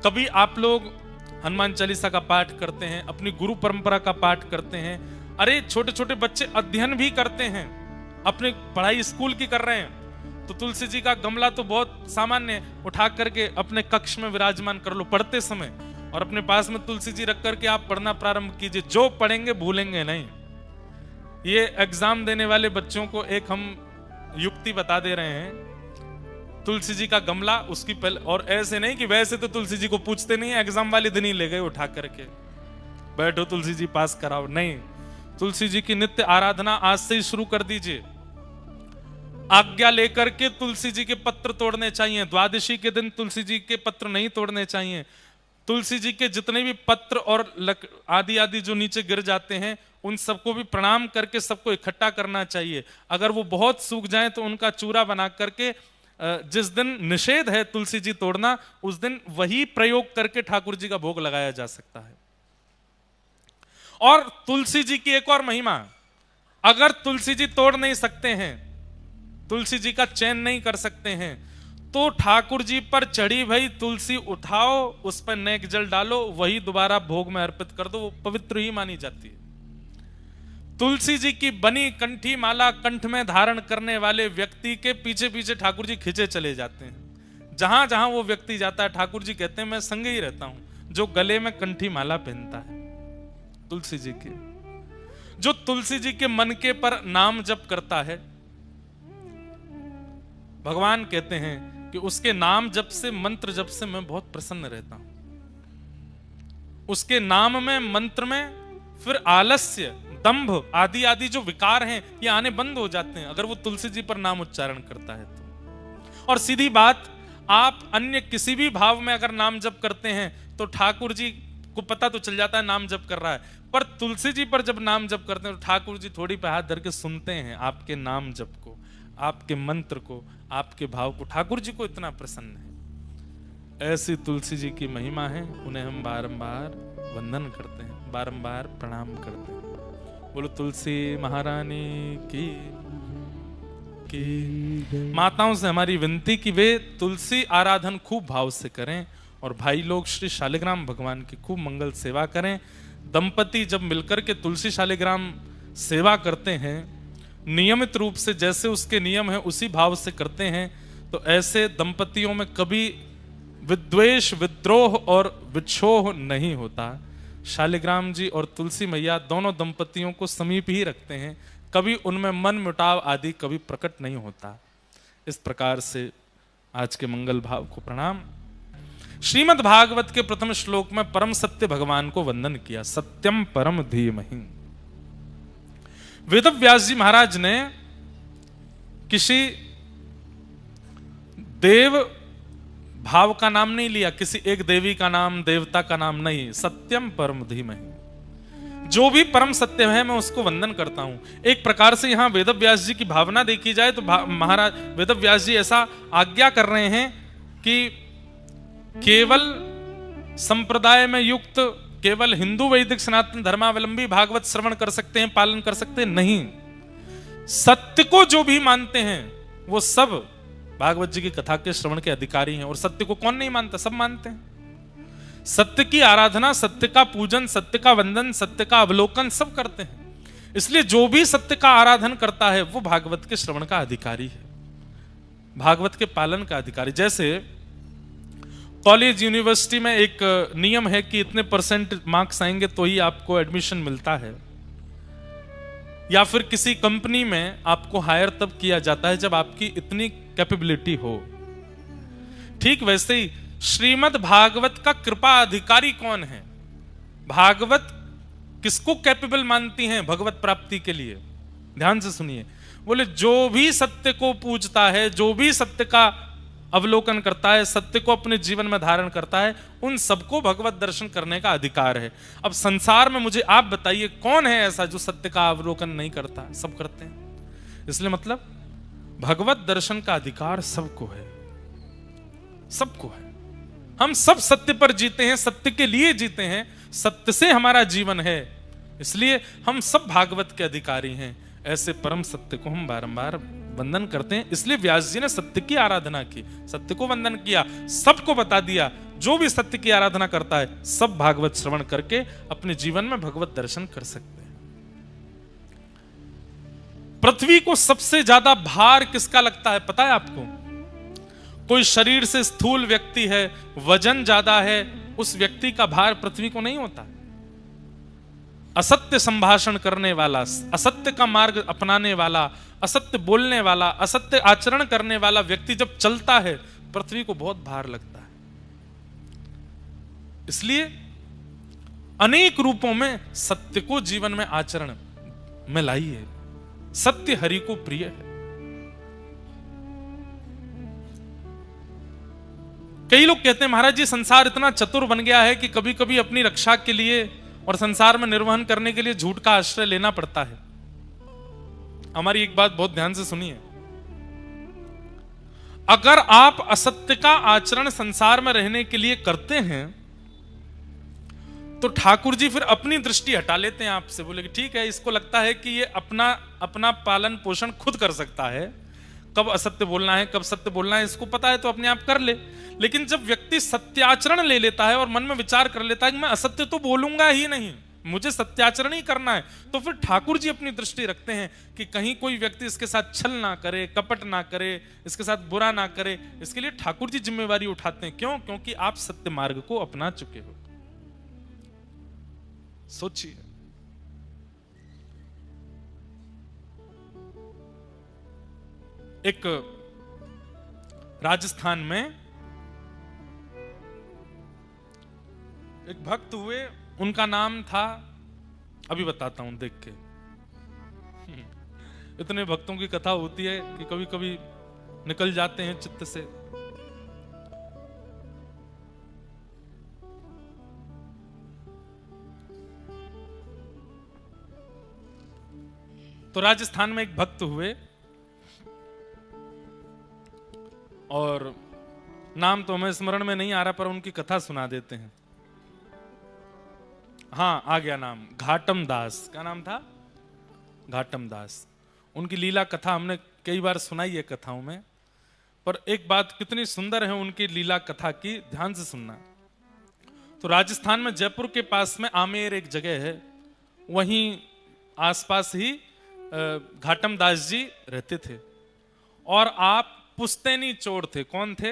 कभी आप लोग हनुमान चालीसा का पाठ करते हैं, अपनी गुरु परंपरा का पाठ करते हैं। अरे छोटे छोटे बच्चे अध्ययन भी करते हैं, अपनी पढ़ाई स्कूल की कर रहे हैं, तो तुलसी जी का गमला तो बहुत सामान्य, उठा करके अपने कक्ष में विराजमान कर लो पढ़ते समय, और अपने पास में तुलसी जी रख करके आप पढ़ना प्रारंभ कीजिए। जो पढ़ेंगे भूलेंगे नहीं। ये एग्जाम देने वाले बच्चों को एक हम युक्ति बता दे रहे हैं। तुलसी जी का गमला उसकी पहले, और ऐसे नहीं कि वैसे तो तुलसी जी को पूछते नहीं, एग्जाम वाले दिन ही ले गए उठा करके, बैठो तुलसी जी पास कराओ, नहीं। तुलसी जी की नित्य आराधना आज से ही शुरू कर दीजिए। आज्ञा लेकर के तुलसी जी के पत्र तोड़ने चाहिए। द्वादशी के दिन तुलसी जी के पत्र नहीं तोड़ने चाहिए। तुलसी जी के जितने भी पत्र और आदि आदि जो नीचे गिर जाते हैं उन सबको भी प्रणाम करके सबको इकट्ठा करना चाहिए। अगर वो बहुत सूख जाएं तो उनका चूरा बना करके, जिस दिन निषेध है तुलसी जी तोड़ना, उस दिन वही प्रयोग करके ठाकुर जी का भोग लगाया जा सकता है। और तुलसी जी की एक और महिमा, अगर तुलसी जी तोड़ नहीं सकते हैं, तुलसी जी का चयन नहीं कर सकते हैं, तो ठाकुर जी पर चढ़ी भई तुलसी उठाओ, उस पर नेक जल डालो, वही दोबारा भोग में अर्पित कर दो, वो पवित्र ही मानी जाती है। तुलसी जी की बनी कंठी माला कंठ में धारण करने वाले व्यक्ति के पीछे पीछे ठाकुर जी खिंचे चले जाते हैं। जहां जहां वो व्यक्ति जाता है ठाकुर जी कहते हैं मैं संगे ही रहता हूं। जो गले में कंठी माला पहनता है तुलसी जी के, जो तुलसी जी के मन के पर नाम जप करता है, भगवान कहते हैं कि उसके नाम जप से, मंत्र जप से मैं बहुत प्रसन्न रहता हूं। उसके नाम में, मंत्र में फिर आलस्य, दंभ आदि आदि जो विकार हैं ये आने बंद हो जाते हैं अगर वो तुलसी जी पर नाम उच्चारण करता है तो। और सीधी बात, आप अन्य किसी भी भाव में अगर नाम जप करते हैं तो ठाकुर जी को पता तो चल जाता है नाम जप कर रहा है, पर तुलसी जी पर जब नाम जप करते हैं तो ठाकुर जी थोड़ी पे हाथ धर के सुनते हैं आपके नाम जप को, आपके मंत्र को, आपके भाव को। ठाकुर जी को इतना प्रसन्न है। ऐसी तुलसी जी की महिमा है, उन्हें हम बारंबार वंदन करते हैं, बारंबार प्रणाम करते हैं। बोलो तुलसी महारानी की। माताओं से हमारी विनती कि वे तुलसी आराधन खूब भाव से करें, और भाई लोग श्री शालिग्राम भगवान की खूब मंगल सेवा करें। दंपति जब मिलकर के तुलसी शालिग्राम सेवा करते हैं, नियमित रूप से जैसे उसके नियम है उसी भाव से करते हैं, तो ऐसे दंपतियों में कभी विद्वेष, विद्रोह और विक्षोह नहीं होता। शालिग्राम जी और तुलसी मैया दोनों दंपतियों को समीप ही रखते हैं, कभी उनमें मन मुटाव आदि कभी प्रकट नहीं होता। इस प्रकार से आज के मंगल भाव को प्रणाम। श्रीमद् भागवत के प्रथम श्लोक में परम सत्य भगवान को वंदन किया, सत्यम परम धीमहि। वेदव्यास जी महाराज ने किसी देव भाव का नाम नहीं लिया, किसी एक देवी का नाम, देवता का नाम नहीं, सत्यम परम धीमहि। जो भी परम सत्य है मैं उसको वंदन करता हूं। एक प्रकार से यहां वेदव्यास जी की भावना देखी जाए तो महाराज वेदव्यास जी ऐसा आज्ञा कर रहे हैं कि केवल संप्रदाय में युक्त केवल हिंदू वैदिक सनातन धर्मावलंबी भागवत श्रवण कर सकते हैं, पालन कर सकते हैं, नहीं, सत्य को जो भी मानते हैं वो सब भागवत जी की कथा के श्रवण के अधिकारी हैं। और सत्य को कौन नहीं मानता, सब मानते हैं। सत्य की आराधना, सत्य का पूजन, सत्य का वंदन, सत्य का अवलोकन सब करते हैं। इसलिए जो भी सत्य का आराधन करता है वो भागवत के श्रवण का अधिकारी है, भागवत के पालन का अधिकारी। जैसे कॉलेज यूनिवर्सिटी में एक नियम है कि इतने % मार्क्स आएंगे तो ही आपको एडमिशन मिलता है, या फिर किसी कंपनी में आपको हायर तब किया जाता है जब आपकी इतनी कैपेबिलिटी हो। ठीक वैसे ही श्रीमद् भागवत का कृपा अधिकारी कौन है? भागवत किसको कैपेबल मानती हैं भगवत प्राप्ति के लिए? ध्यान से सुनिए, बोले जो भी सत्य को पूजता है, जो भी सत्य का अवलोकन करता है, सत्य को अपने जीवन में धारण करता है, उन सबको भगवत दर्शन करने का अधिकार है। अब संसार में मुझे आप बताइए कौन है ऐसा जो सत्य का अवलोकन नहीं करता? सब करते हैं। इसलिए मतलब भगवत दर्शन का अधिकार सबको है, सबको है। हम सब सत्य पर जीते हैं, सत्य के लिए जीते हैं, सत्य से हमारा जीवन है, इसलिए हम सब भागवत के अधिकारी हैं। ऐसे परम सत्य को हम बारंबार वंदन करते हैं। इसलिए व्यास जी ने सत्य की आराधना की, सत्य को वंदन किया, सबको बता दिया जो भी सत्य की आराधना करता है सब भागवत श्रवण करके अपने जीवन में भगवत दर्शन कर सकते हैं। पृथ्वी को सबसे ज्यादा भार किसका लगता है पता है आपको? कोई शरीर से स्थूल व्यक्ति है, वजन ज्यादा है, उस व्यक्ति का भार पृथ्वी को नहीं होता। असत्य संभाषण करने वाला, असत्य का मार्ग अपनाने वाला, असत्य बोलने वाला, असत्य आचरण करने वाला व्यक्ति जब चलता है पृथ्वी को बहुत भार लगता है। इसलिए अनेक रूपों में सत्य को जीवन में आचरण में लाइए। सत्य हरि को प्रिय है। कई लोग कहते हैं महाराज जी संसार इतना चतुर बन गया है कि कभी कभी अपनी रक्षा के लिए और संसार में निर्वहन करने के लिए झूठ का आश्रय लेना पड़ता है। हमारी एक बात बहुत ध्यान से सुनिए, अगर आप असत्य का आचरण संसार में रहने के लिए करते हैं तो ठाकुर जी फिर अपनी दृष्टि हटा लेते हैं आपसे। बोले कि ठीक है, इसको लगता है कि ये अपना पालन पोषण खुद कर सकता है, कब असत्य बोलना है कब सत्य बोलना है इसको पता है, तो अपने आप कर ले। लेकिन जब व्यक्ति सत्याचरण ले लेता है और मन में विचार कर लेता है कि मैं असत्य तो बोलूंगा ही नहीं, मुझे सत्याचरण ही करना है, तो फिर ठाकुर जी अपनी दृष्टि रखते हैं कि कहीं कोई व्यक्ति इसके साथ छल ना करे, कपट ना करे, इसके साथ बुरा ना करे। इसके लिए ठाकुर जी जिम्मेवारी उठाते हैं। क्यों? क्योंकि आप सत्य मार्ग को अपना चुके हो। सोचिए, एक राजस्थान में एक भक्त हुए, उनका नाम था, अभी बताता हूं देख के। इतने भक्तों की कथा होती है कि कभी कभी निकल जाते हैं चित्त से। तो राजस्थान में एक भक्त हुए और नाम तो हमें स्मरण में नहीं आ रहा, पर उनकी कथा सुना देते हैं। हाँ, आ गया नाम, घाटम दास। क्या नाम था? घाटम दास। उनकी लीला कथा हमने कई बार सुनाई है कथाओं में, पर एक बात कितनी सुंदर है उनकी लीला कथा की, ध्यान से सुनना। तो राजस्थान में जयपुर के पास में आमेर एक जगह है, वहीं आसपास ही घाटम दास जी रहते थे। और आप पुस्तैनी चोर थे। कौन थे?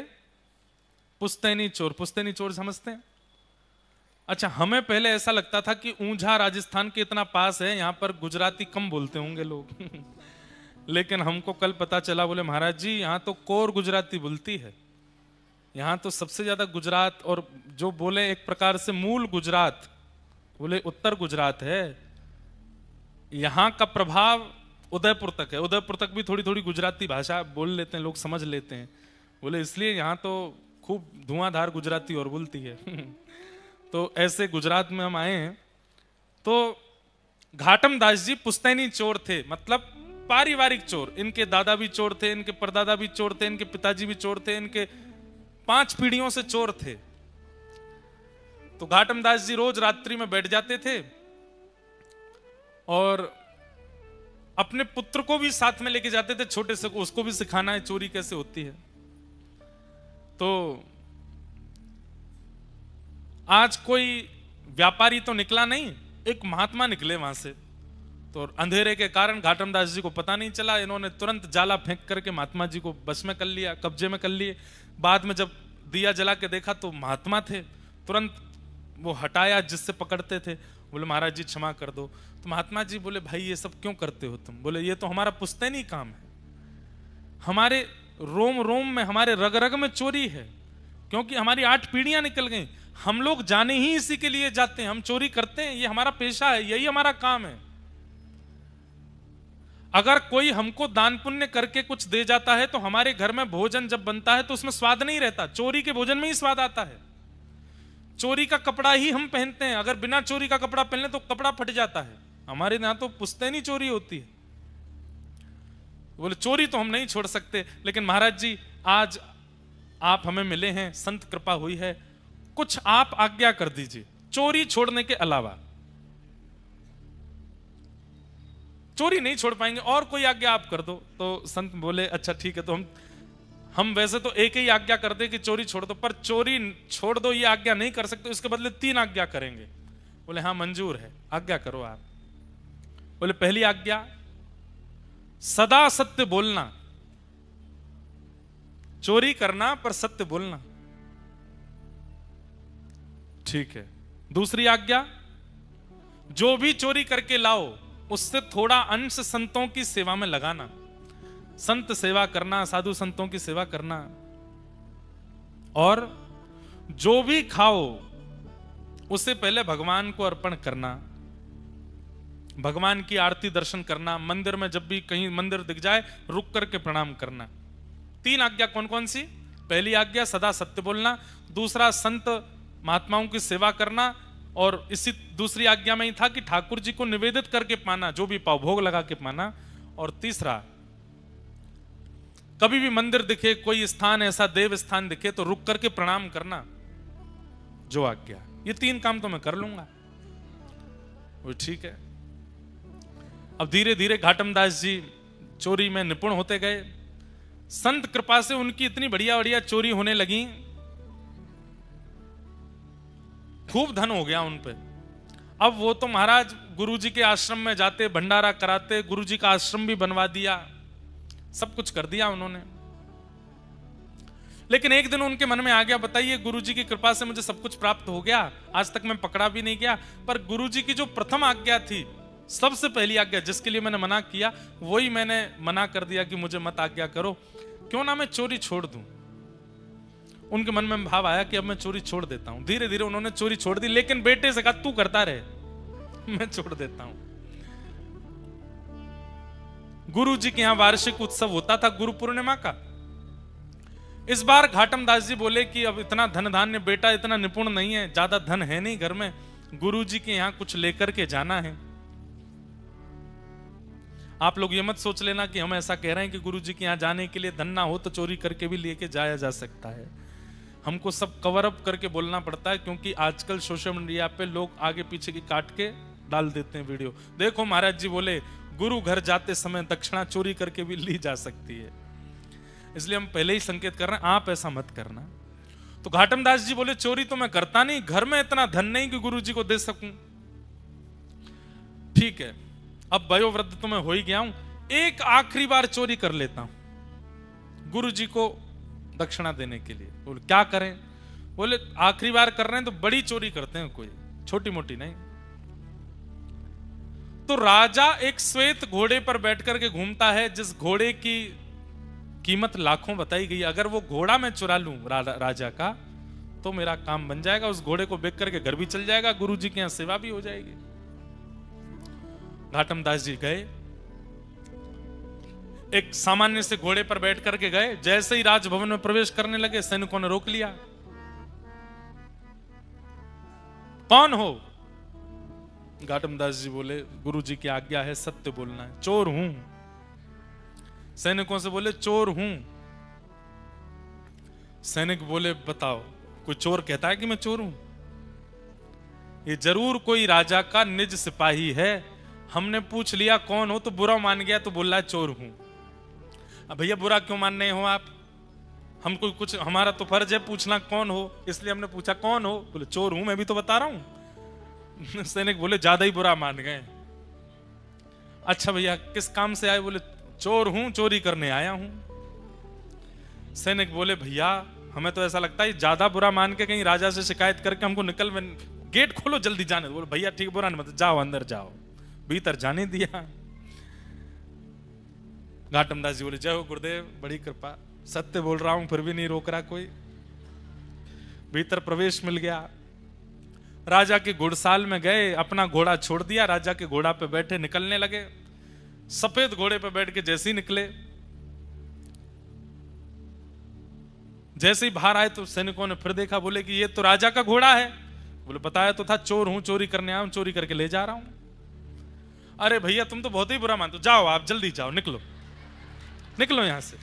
पुस्तैनी चोर। पुस्तैनी चोर समझते हैं? अच्छा, हमें पहले ऐसा लगता था कि ऊंझा राजस्थान के इतना पास है, यहाँ पर गुजराती कम बोलते होंगे लोग लेकिन हमको कल पता चला, बोले महाराज जी यहाँ तो कोर गुजराती बोलती है, यहाँ तो सबसे ज्यादा गुजरात, और जो बोले एक प्रकार से मूल गुजरात, बोले उत्तर गुजरात है, यहाँ का प्रभाव उदयपुर तक है। उदयपुर तक भी थोड़ी थोड़ी गुजराती भाषा बोल लेते हैं लोग, समझ लेते हैं, बोले इसलिए यहाँ तो खूब धुआंधार गुजराती और बोलती है तो ऐसे गुजरात में हम आए हैं। तो घाटम दास जी पुश्तैनी चोर थे, मतलब पारिवारिक चोर। इनके दादा भी चोर थे, इनके परदादा भी चोर थे, इनके पिताजी भी चोर थे, इनके 5 पीढ़ियों से चोर थे। तो घाटम दास जी रोज रात्रि में बैठ जाते थे और अपने पुत्र को भी साथ में लेके जाते थे, छोटे से को, उसको भी सिखाना है चोरी कैसे होती है। तो आज कोई व्यापारी तो निकला नहीं, एक महात्मा निकले वहां से। तो अंधेरे के कारण घाटम दास जी को पता नहीं चला, इन्होंने तुरंत जाला फेंक करके महात्मा जी को बस में कर लिया, कब्जे में कर लिए। बाद में जब दिया जला के देखा तो महात्मा थे, तुरंत वो हटाया जिससे पकड़ते थे, बोले महाराज जी क्षमा कर दो। तो महात्मा जी बोले भाई ये सब क्यों करते हो तुम? बोले ये तो हमारा पुश्तैनी काम है, हमारे रोम रोम में, हमारे रग रग में चोरी है, क्योंकि हमारी 8 पीढ़ियां निकल गई, हम लोग जाने ही इसी के लिए जाते हैं, हम चोरी करते हैं, ये हमारा पेशा है, यही हमारा काम है। अगर कोई हमको दान पुण्य करके कुछ दे जाता है तो हमारे घर में भोजन जब बनता है तो उसमें स्वाद नहीं रहता, चोरी के भोजन में ही स्वाद आता है। चोरी का कपड़ा ही हम पहनते हैं, अगर बिना चोरी का कपड़ा पहने तो कपड़ा फट जाता है। हमारे यहां तो पुश्तैनी चोरी होती है। बोले चोरी तो हम नहीं छोड़ सकते, लेकिन महाराज जी आज आप हमें मिले हैं, संत कृपा हुई है, कुछ आप आज्ञा कर दीजिए चोरी छोड़ने के अलावा। चोरी नहीं छोड़ पाएंगे, और कोई आज्ञा आप कर दो। तो संत बोले अच्छा ठीक है, तो हम वैसे तो एक ही आज्ञा कर दे कि चोरी छोड़ दो, पर चोरी छोड़ दो ये आज्ञा नहीं कर सकते, इसके बदले 3 आज्ञा करेंगे। बोले हाँ मंजूर है, आज्ञा करो आप। बोले पहली आज्ञा, सदा सत्य बोलना, चोरी करना पर सत्य बोलना। ठीक है। दूसरी आज्ञा, जो भी चोरी करके लाओ उससे थोड़ा अंश संतों की सेवा में लगाना, संत सेवा करना, साधु संतों की सेवा करना। और जो भी खाओ उससे पहले भगवान को अर्पण करना, भगवान की आरती दर्शन करना, मंदिर में जब भी कहीं मंदिर दिख जाए रुक करके प्रणाम करना। 3 आज्ञा कौन कौन सी? पहली आज्ञा सदा सत्य बोलना, दूसरा संत महात्माओं की सेवा करना, और इसी दूसरी आज्ञा में ही था कि ठाकुर जी को निवेदित करके पाना, जो भी पाओ भोग लगा के पाना। और तीसरा, कभी भी मंदिर दिखे, कोई स्थान ऐसा देव स्थान दिखे तो रुक करके प्रणाम करना, जो आज्ञा। ये 3 काम तो मैं कर लूंगा। वो ठीक है। अब धीरे धीरे घाटम दास जी चोरी में निपुण होते गए, संत कृपा से उनकी इतनी बढ़िया बढ़िया चोरी होने लगी, खूब धन हो गया उन पे। अब वो तो महाराज गुरुजी के आश्रम में जाते, भंडारा कराते, गुरुजी का आश्रम भी बनवा दिया, सब कुछ कर दिया उन्होंने। लेकिन एक दिन उनके मन में आ गया, बताइए गुरुजी की कृपा से मुझे सब कुछ प्राप्त हो गया, आज तक मैं पकड़ा भी नहीं गया, पर गुरुजी की जो प्रथम आज्ञा थी, सबसे पहली आज्ञा जिसके लिए मैंने मना किया, वही मैंने मना कर दिया कि मुझे मत आज्ञा करो, क्यों ना मैं चोरी छोड़ दूं। उनके मन में भाव आया कि अब मैं चोरी छोड़ देता हूं। धीरे धीरे उन्होंने चोरी छोड़ दी, लेकिन बेटे से कहा तू करता रहे, मैं छोड़ देता हूं। गुरु जी के यहां वार्षिक उत्सव होता था गुरु पूर्णिमा का। इस बार घाटम दास जी बोले कि अब इतना धन धान्य, बेटा इतना निपुण नहीं है, ज्यादा धन है नहीं घर में, गुरु जी के यहां कुछ लेकर के जाना है। आप लोग ये मत सोच लेना कि हम ऐसा कह रहे हैं कि गुरु जी के यहां जाने के लिए धन ना हो तो चोरी करके भी लेके जाया जा सकता है। हमको सब कवर अप करके बोलना पड़ता है, क्योंकि आजकल सोशल मीडिया पे लोग आगे पीछे की काट के डाल देते हैं वीडियो। देखो महाराज जी बोले गुरु घर जाते समय दक्षिणा चोरी करके भी ली जा सकती है, इसलिए हम पहले ही संकेत कर रहे हैं आप ऐसा मत करना। तो घाटम दास जी बोले चोरी तो मैं करता नहीं, घर में इतना धन नहीं कि गुरु जी को दे सकूं। ठीक है, अब वयोवृद्ध तो मैं हो ही गया हूं, एक आखिरी बार चोरी कर लेता हूं गुरु जी को दक्षिणा देने के लिए। बोले क्या करें? बोले आखिरी बार कर रहे हैं तो बड़ी चोरी करते हैं, कोई छोटी मोटी नहीं। तो राजा एक श्वेत घोड़े पर बैठ करके घूमता है, जिस घोड़े की कीमत लाखों बताई गई। अगर वो घोड़ा मैं चुरा लूं राजा का, तो मेरा काम बन जाएगा। उस घोड़े को बेच करके घर भी चल जाएगा, गुरुजी के यहां सेवा भी हो जाएगी। घाटम दास जी गए, एक सामान्य से घोड़े पर बैठ करके गए। जैसे ही राजभवन में प्रवेश करने लगे, सैनिकों ने रोक लिया। कौन हो? घाटम दास जी बोले, गुरुजी की आज्ञा है, सत्य बोलना है। चोर हूं। सैनिकों से बोले, चोर हूं। सैनिक बोले, बताओ, कोई चोर कहता है कि मैं चोर हूं? ये जरूर कोई राजा का निज सिपाही है। हमने पूछ लिया कौन हो, तो बुरा मान गया, तो बोल रहा है चोर हूं। अब भैया बुरा क्यों मान रहे हो आप? हमको कुछ, हमारा तो फर्ज है पूछना कौन हो, इसलिए हमने पूछा कौन हो। बोले चोर हूं, मैं भी तो बता रहा हूं। सैनिक बोले ज्यादा ही बुरा मान गए। अच्छा भैया किस काम से आए? बोले चोर हूं, चोरी करने आया हूं। सैनिक बोले भैया हमें तो ऐसा लगता है ज्यादा बुरा मान के कहीं राजा से शिकायत करके हमको निकल, गेट खोलो जल्दी जाने। बोले भैया ठीक, बुरा नहीं, मतलब जाओ अंदर जाओ। भीतर जाने दिया। घाटम दास जी बोले, जय हो गुरुदेव, बड़ी कृपा, सत्य बोल रहा हूं फिर भी नहीं रोक रहा कोई। भीतर प्रवेश मिल गया। राजा के घुड़साल में गए, अपना घोड़ा छोड़ दिया, राजा के घोड़ा पे बैठे निकलने लगे। सफेद घोड़े पे बैठ के जैसे ही निकले, जैसे ही बाहर आए तो सैनिकों ने फिर देखा, बोले कि ये तो राजा का घोड़ा है। बोले बताया तो था, चोर हूं, चोरी करने आया हूं, चोरी करके ले जा रहा हूं। अरे भैया तुम तो बहुत ही बुरा मानते हो, जाओ आप जल्दी जाओ, निकलो निकलो यहां से।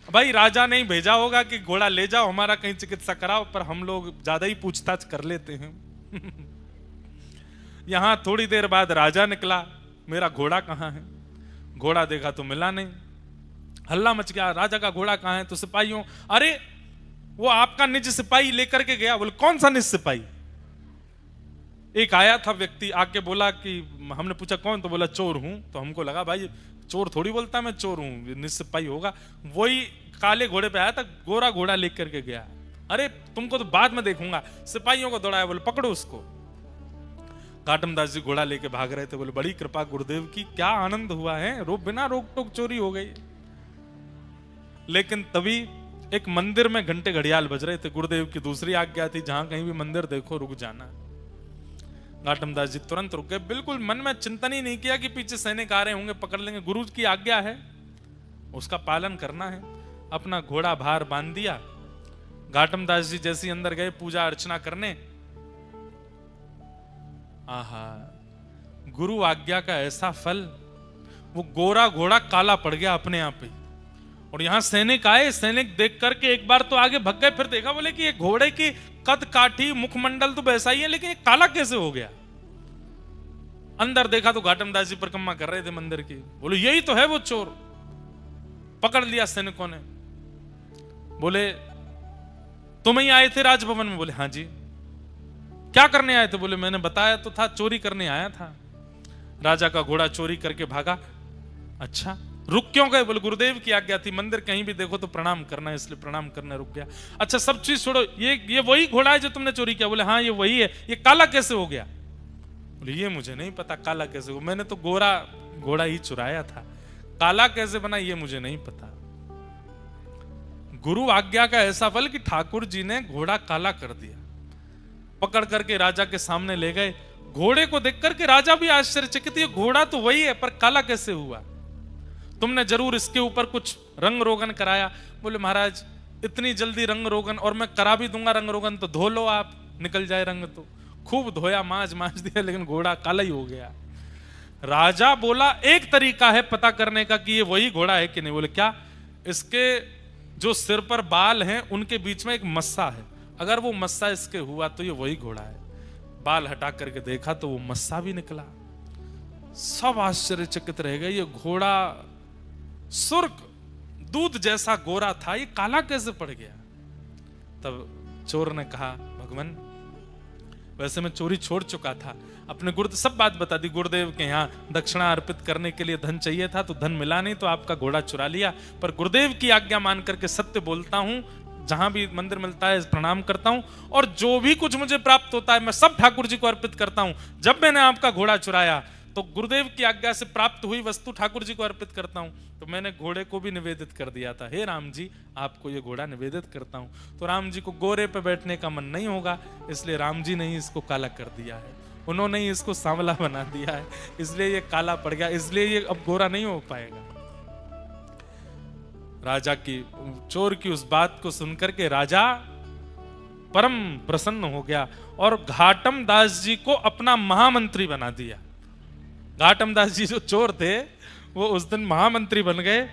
भाई राजा ने ही भेजा होगा कि घोड़ा ले जाओ, हमारा कहीं चिकित्सा कराओ, पर हम लोग ज्यादा ही पूछताछ कर लेते हैं। यहां थोड़ी देर बाद राजा निकला, मेरा घोड़ा कहां है? घोड़ा देखा तो मिला नहीं। हल्ला मच गया, राजा का घोड़ा कहां है? तो सिपाहियों, अरे वो आपका निज सिपाही लेकर के गया। बोले कौन सा निज सिपाही? एक आया था व्यक्ति, आके बोला कि, हमने पूछा कौन? तो बोला चोर हूं। तो हमको लगा भाई चोर थोड़ी बोलता मैं चोर हूं, निज सिपाही होगा। वही काले घोड़े पे आया था, गोरा घोड़ा लेकर के गया। अरे तुमको तो बाद में देखूंगा। सिपाहियों को दौड़ाया, बोले पकड़ो उसको। घाटम दास जी घोड़ा लेके भाग रहे थे। बोले बड़ी कृपा गुरुदेव की, क्या आनंद हुआ है, बिना रोक टोक चोरी हो गई। लेकिन तभी एक मंदिर में घंटे घड़ियाल बज रहे थे। गुरुदेव की दूसरी आज्ञा थी, जहां कहीं भी मंदिर देखो रुक जाना। घाटम दास जी तुरंत रुक गए, बिल्कुल मन में चिंतन ही नहीं किया कि पीछे सैनिक आ रहे होंगे, पकड़ लेंगे। गुरु की आज्ञा है, उसका पालन करना है। अपना घोड़ा बाहर बांध दिया। घाटम दास जी जैसे अंदर गए पूजा अर्चना करने, आहा, गुरु आज्ञा का ऐसा फल, वो गोरा घोड़ा काला पड़ गया अपने आप ही। और यहां सैनिक आए, सैनिक देख करके एक बार तो आगे भग गए, फिर देखा, बोले कि ये घोड़े की कद काठी, मुखमंडल तो वैसा ही है, लेकिन ये काला कैसे हो गया? अंदर देखा तो घाटम दास जी परिक्रमा कर रहे थे मंदिर की। बोले यही तो है वो चोर। पकड़ लिया सैनिकों ने। बोले तुम ही आए थे राजभवन में? बोले हाँ जी। क्या करने आए थे? बोले मैंने बताया तो था, चोरी करने आया था। राजा का घोड़ा चोरी करके भागा। अच्छा रुक क्यों गए? बोले गुरुदेव की आज्ञा थी, मंदिर कहीं भी देखो तो प्रणाम करना, इसलिए प्रणाम करने रुक गया। अच्छा सब चीज छोड़ो, ये वही घोड़ा है जो तुमने चोरी किया? बोले हाँ ये वही है। ये काला कैसे हो गया? बोले ये मुझे नहीं पता काला कैसे हो, मैंने तो गोरा घोड़ा ही चुराया था, काला कैसे बना ये मुझे नहीं पता। गुरु आज्ञा का ऐसा फल कि ठाकुर जी ने घोड़ा काला कर दिया। पकड़ करके राजा के सामने ले गए। घोड़े को देख करके राजा भी आश्चर्यचकित, ये घोड़ा तो वही है पर काला कैसे हुआ? तुमने जरूर इसके ऊपर कुछ रंग रोगन कराया। बोले महाराज इतनी जल्दी रंग रोगन, और मैं करा भी दूंगा रंग रोगन तो धो लो आप, निकल जाए रंग। तो खूब धोया, मांज दिया, लेकिन घोड़ा काला ही हो गया। राजा बोला एक तरीका है पता करने का कि ये वही घोड़ा है कि नहीं। बोले क्या? इसके जो सिर पर बाल हैं उनके बीच में एक मस्सा है, अगर वो मस्सा इसके हुआ तो ये वही घोड़ा है। बाल हटा करके देखा तो वो मस्सा भी निकला। सब आश्चर्यचकित रह गए, ये घोड़ा सुर्ख दूध जैसा गोरा था, ये काला कैसे पड़ गया? तब चोर ने कहा भगवान वैसे मैं चोरी छोड़ चुका था, अपने गुरु सब बात बता दी। गुरुदेव के यहाँ दक्षिणा अर्पित करने के लिए धन चाहिए था, तो धन मिला नहीं तो आपका घोड़ा चुरा लिया, पर गुरुदेव की आज्ञा मान करके सत्य बोलता हूं, जहां भी मंदिर मिलता है प्रणाम करता हूं, और जो भी कुछ मुझे प्राप्त होता है मैं सब ठाकुर जी को अर्पित करता हूं। जब मैंने आपका घोड़ा चुराया तो गुरुदेव की आज्ञा से प्राप्त हुई वस्तु ठाकुर जी को अर्पित करता हूं। तो मैंने घोड़े को भी निवेदित कर दिया था, हे राम जी आपको ये घोड़ा निवेदित करता हूं। तो राम जी को गोरे पे बैठने का मन नहीं होगा, इसलिए राम जी ने ही इसको काला कर दिया है, उन्होंने ही इसको सांवला बना दिया है, इसलिए ये काला पड़ गया, इसलिए ये अब गोरा नहीं हो पाएगा। राजा की, चोर की उस बात को सुनकर के राजा परम प्रसन्न हो गया और घाटम दास जी को अपना महामंत्री बना दिया। घाटम दास जी जो चोर थे वो उस दिन महामंत्री बन गए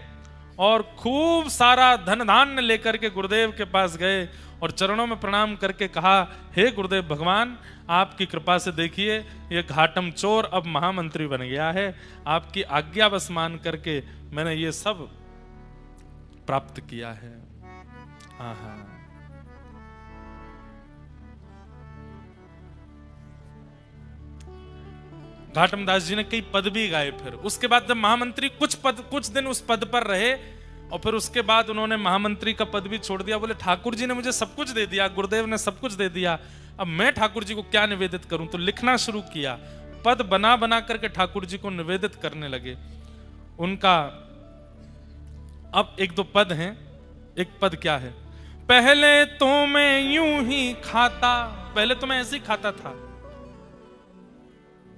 और खूब सारा धन धान्य लेकर के गुरुदेव के पास गए और चरणों में प्रणाम करके कहा, हे गुरुदेव भगवान, आपकी कृपा से देखिए ये घाटम चोर अब महामंत्री बन गया है, आपकी आज्ञा बस मान करके मैंने ये सब प्राप्त किया है। आहा। घाटम दास जी ने कई पद भी गाए। फिर उसके बाद जब महामंत्री कुछ दिन उस पद पर रहे और फिर उसके बाद उन्होंने महामंत्री का पद भी छोड़ दिया। बोले ठाकुर जी ने मुझे सब कुछ दे दिया, गुरुदेव ने सब कुछ दे दिया, अब मैं ठाकुर जी को क्या निवेदित करूं। तो लिखना शुरू किया, पद बना बना करके ठाकुर जी को निवेदित करने लगे। उनका अब एक दो पद हैं। एक पद क्या है, पहले तो मैं यूं ही खाता, पहले तो मैं ऐसे ही खाता था,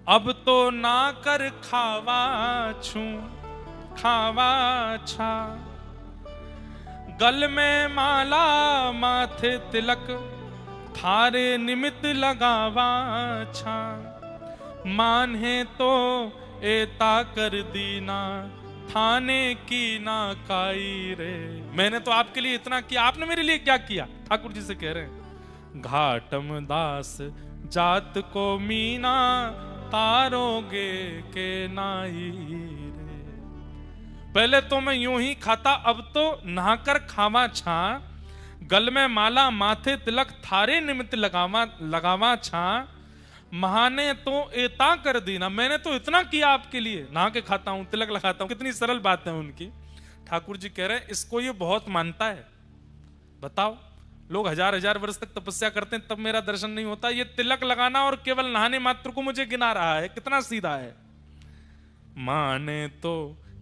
अब तो ना कर खावा छू खावा छा, गल में माला माथे तिलक, थारे निमित्त लगावा छा, मान्हे तो एता कर दीना, थाने की ना काई रे। मैंने तो आपके लिए इतना किया, आपने मेरे लिए क्या किया। ठाकुर जी से कह रहे हैं, घाटम दास जात को मीना, तारोगे के नाई रे। पहले तो मैं यूं ही खाता, अब तो नहाकर खावा छा, गल में माला माथे तिलक, थारे निमित्त लगावा छा, महाने तो एता कर दी ना, मैंने तो इतना किया आपके लिए, नहा के खाता हूं, तिलक लगाता हूं। कितनी सरल बात है उनकी। ठाकुर जी कह रहे हैं इसको ये बहुत मानता है। बताओ, लोग हजार हजार वर्ष तक तपस्या करते हैं तब मेरा दर्शन नहीं होता, ये तिलक लगाना और केवल नहाने मात्र को मुझे गिना रहा है, कितना सीधा है। माने तो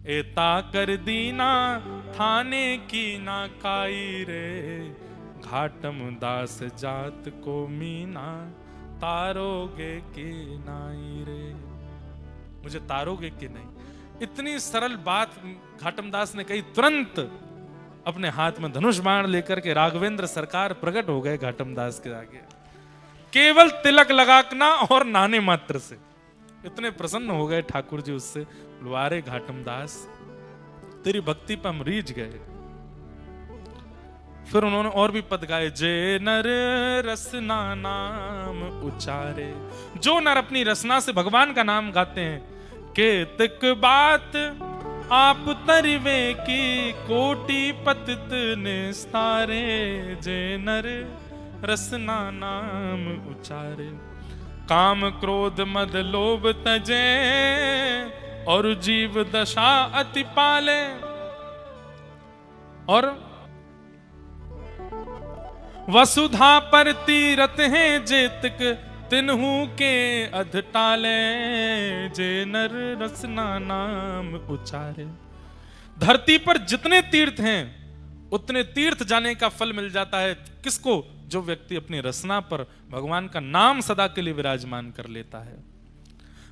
एता कर दीना, थाने की ना काई रे, घाटम दास जात को मीना, तारोगे के नाई रे। मुझे तारोगे के नहीं। इतनी सरल बात घाटम दास ने कही, तुरंत अपने हाथ में धनुष बाण लेकर के राघवेंद्र सरकार प्रकट हो गए घाटम दास के आगे, केवल तिलक लगाना और नहाने मात्र से। इतने प्रसन्न हो गए ठाकुर जी उससे, लुआरे घाटम दास तेरी भक्ति पर हम रीझ गए। फिर उन्होंने और भी पद गाए, जे नर रसना नाम उचारे, जो नर अपनी रसना से भगवान का नाम गाते हैं, केतक बात आप तरिवे की, कोटि पतित निस्तारे, जे नर रसना नाम उचारे, काम क्रोध मद लोभ तजे, और जीव दशा अति पाले, और वसुधा पर तीरथ हैं जेतक, तिन्हू के अधटाले, जे नर रसना नाम उचारे। धरती पर जितने तीर्थ हैं उतने तीर्थ जाने का फल मिल जाता है किसको, जो व्यक्ति अपनी रसना पर भगवान का नाम सदा के लिए विराजमान कर लेता है।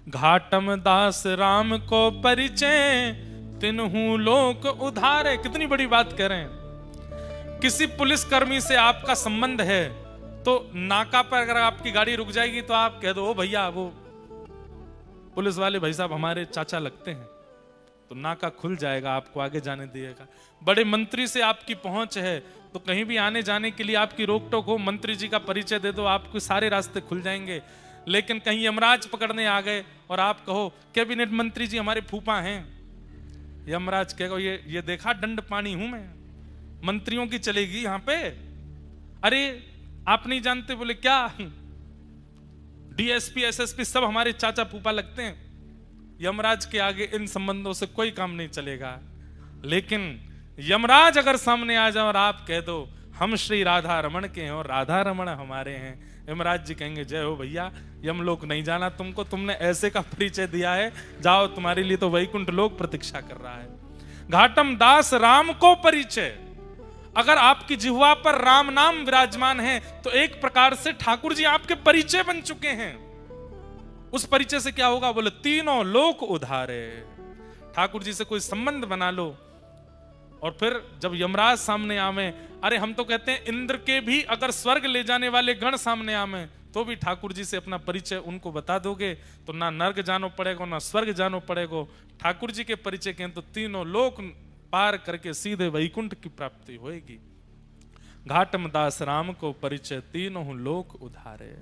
घाटम दास राम को परिचय, तिन्हू लोक उधारे। कितनी बड़ी बात कह रहे हैं। किसी पुलिस कर्मी से आपका संबंध है तो नाका पर अगर आपकी गाड़ी रुक जाएगी तो आप कह दो, ओ भैया वो पुलिस वाले भाई साहब हमारे चाचा लगते हैं, तो नाका खुल जाएगा, आपको आगे जाने दिएगा। बड़े मंत्री से आपकी पहुंच है तो कहीं भी आने जाने के लिए आपकी रोक टोक हो, मंत्री जी का परिचय दे दो, आपको सारे रास्ते खुल जाएंगे। लेकिन कहीं यमराज पकड़ने आ गए और आप कहो कैबिनेट मंत्री जी हमारे फूफा हैं, यमराज कहेगा ये देखा दंड पानी हूं मैं, मंत्रियों की चलेगी यहां पे। अरे आप नहीं जानते, बोले क्या, डीएसपी एसएसपी सब हमारे चाचा फूफा लगते हैं, यमराज के आगे इन संबंधों से कोई काम नहीं चलेगा। लेकिन यमराज अगर सामने आ जाए और आप कह दो हम श्री राधा रमण के हैं और राधा रमण हमारे हैं। यमराज जी कहेंगे जय हो भैया, यमलोक नहीं जाना तुमको, तुमने ऐसे का परिचय दिया है, जाओ तुम्हारे लिए तो वैकुंठ लोक प्रतीक्षा कर रहा है। घाटम दास राम को परिचय, अगर आपकी जिह्वा पर राम नाम विराजमान है तो एक प्रकार से ठाकुर जी आपके परिचय बन चुके हैं। उस परिचय से क्या होगा? बोले तीनों लोक उधारे। ठाकुर जी से कोई संबंध बना लो और फिर जब यमराज सामने आवे, अरे हम तो कहते हैं इंद्र के भी अगर स्वर्ग ले जाने वाले गण सामने आवे तो भी ठाकुर जी से अपना परिचय उनको बता दोगे तो ना नर्क जानो पड़ेगा ना स्वर्ग जानो पड़ेगा। ठाकुर जी के परिचय कहें तो तीनों लोक पार करके सीधे वैकुंठ की प्राप्ति होगी। घाटम दास राम को परिचय तीनों लोक उधारे,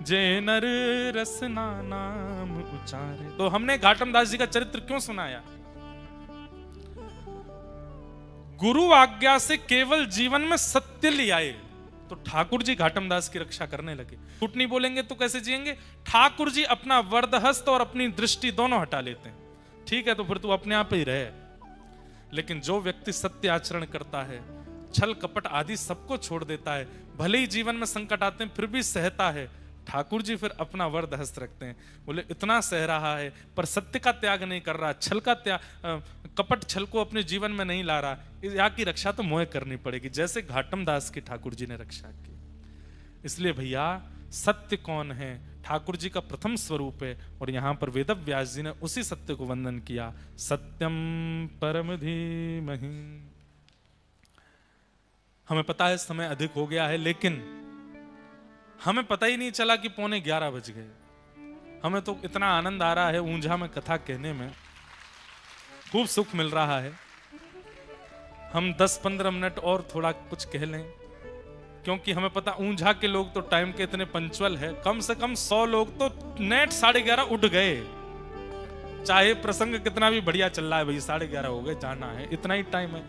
जे नर रसना नाम उचारे। तो हमने घाटम दास जी का चरित्र क्यों सुनाया? गुरु आज्ञा से केवल जीवन में सत्य ले आए तो ठाकुर जी घाटम दास की रक्षा करने लगे। झूठ नहीं बोलेंगे तो कैसे जिएंगे? ठाकुर जी अपना वरदहस्त और अपनी दृष्टि दोनों हटा लेते हैं। ठीक है तो फिर तू अपने आप ही रहे, लेकिन जो व्यक्ति सत्य आचरण करता है, छल कपट आदि सबको छोड़ देता है, भले ही जीवन में संकट आते हैं फिर भी सहता है, ठाकुर जी फिर अपना वरदहस्त रखते हैं। बोले इतना सह रहा है पर सत्य का त्याग नहीं कर रहा, छल का त्याग, कपट छल को अपने जीवन में नहीं ला रहा, यहाँ की रक्षा तो मोह करनी पड़ेगी, जैसे घाटम दास की ठाकुर जी ने रक्षा की। इसलिए भैया सत्य कौन है? ठाकुर जी का प्रथम स्वरूप है और यहां पर वेद व्यास जी ने उसी सत्य को वंदन किया। सत्यम परम धीमहि। हमें पता है समय अधिक हो गया है, लेकिन हमें पता ही नहीं चला कि 11:15 बज गए। हमें तो इतना आनंद आ रहा है ऊंझा में कथा कहने में, खूब सुख मिल रहा है। हम 10-15 मिनट और थोड़ा कुछ कह लें, क्योंकि हमें पता ऊंझा के लोग तो टाइम के इतने पंचुअल है, कम से कम 100 लोग तो नेट 11:30 उठ गए। चाहे प्रसंग कितना भी बढ़िया चल रहा है, भाई 11:30 हो गए, जाना है, इतना ही टाइम है।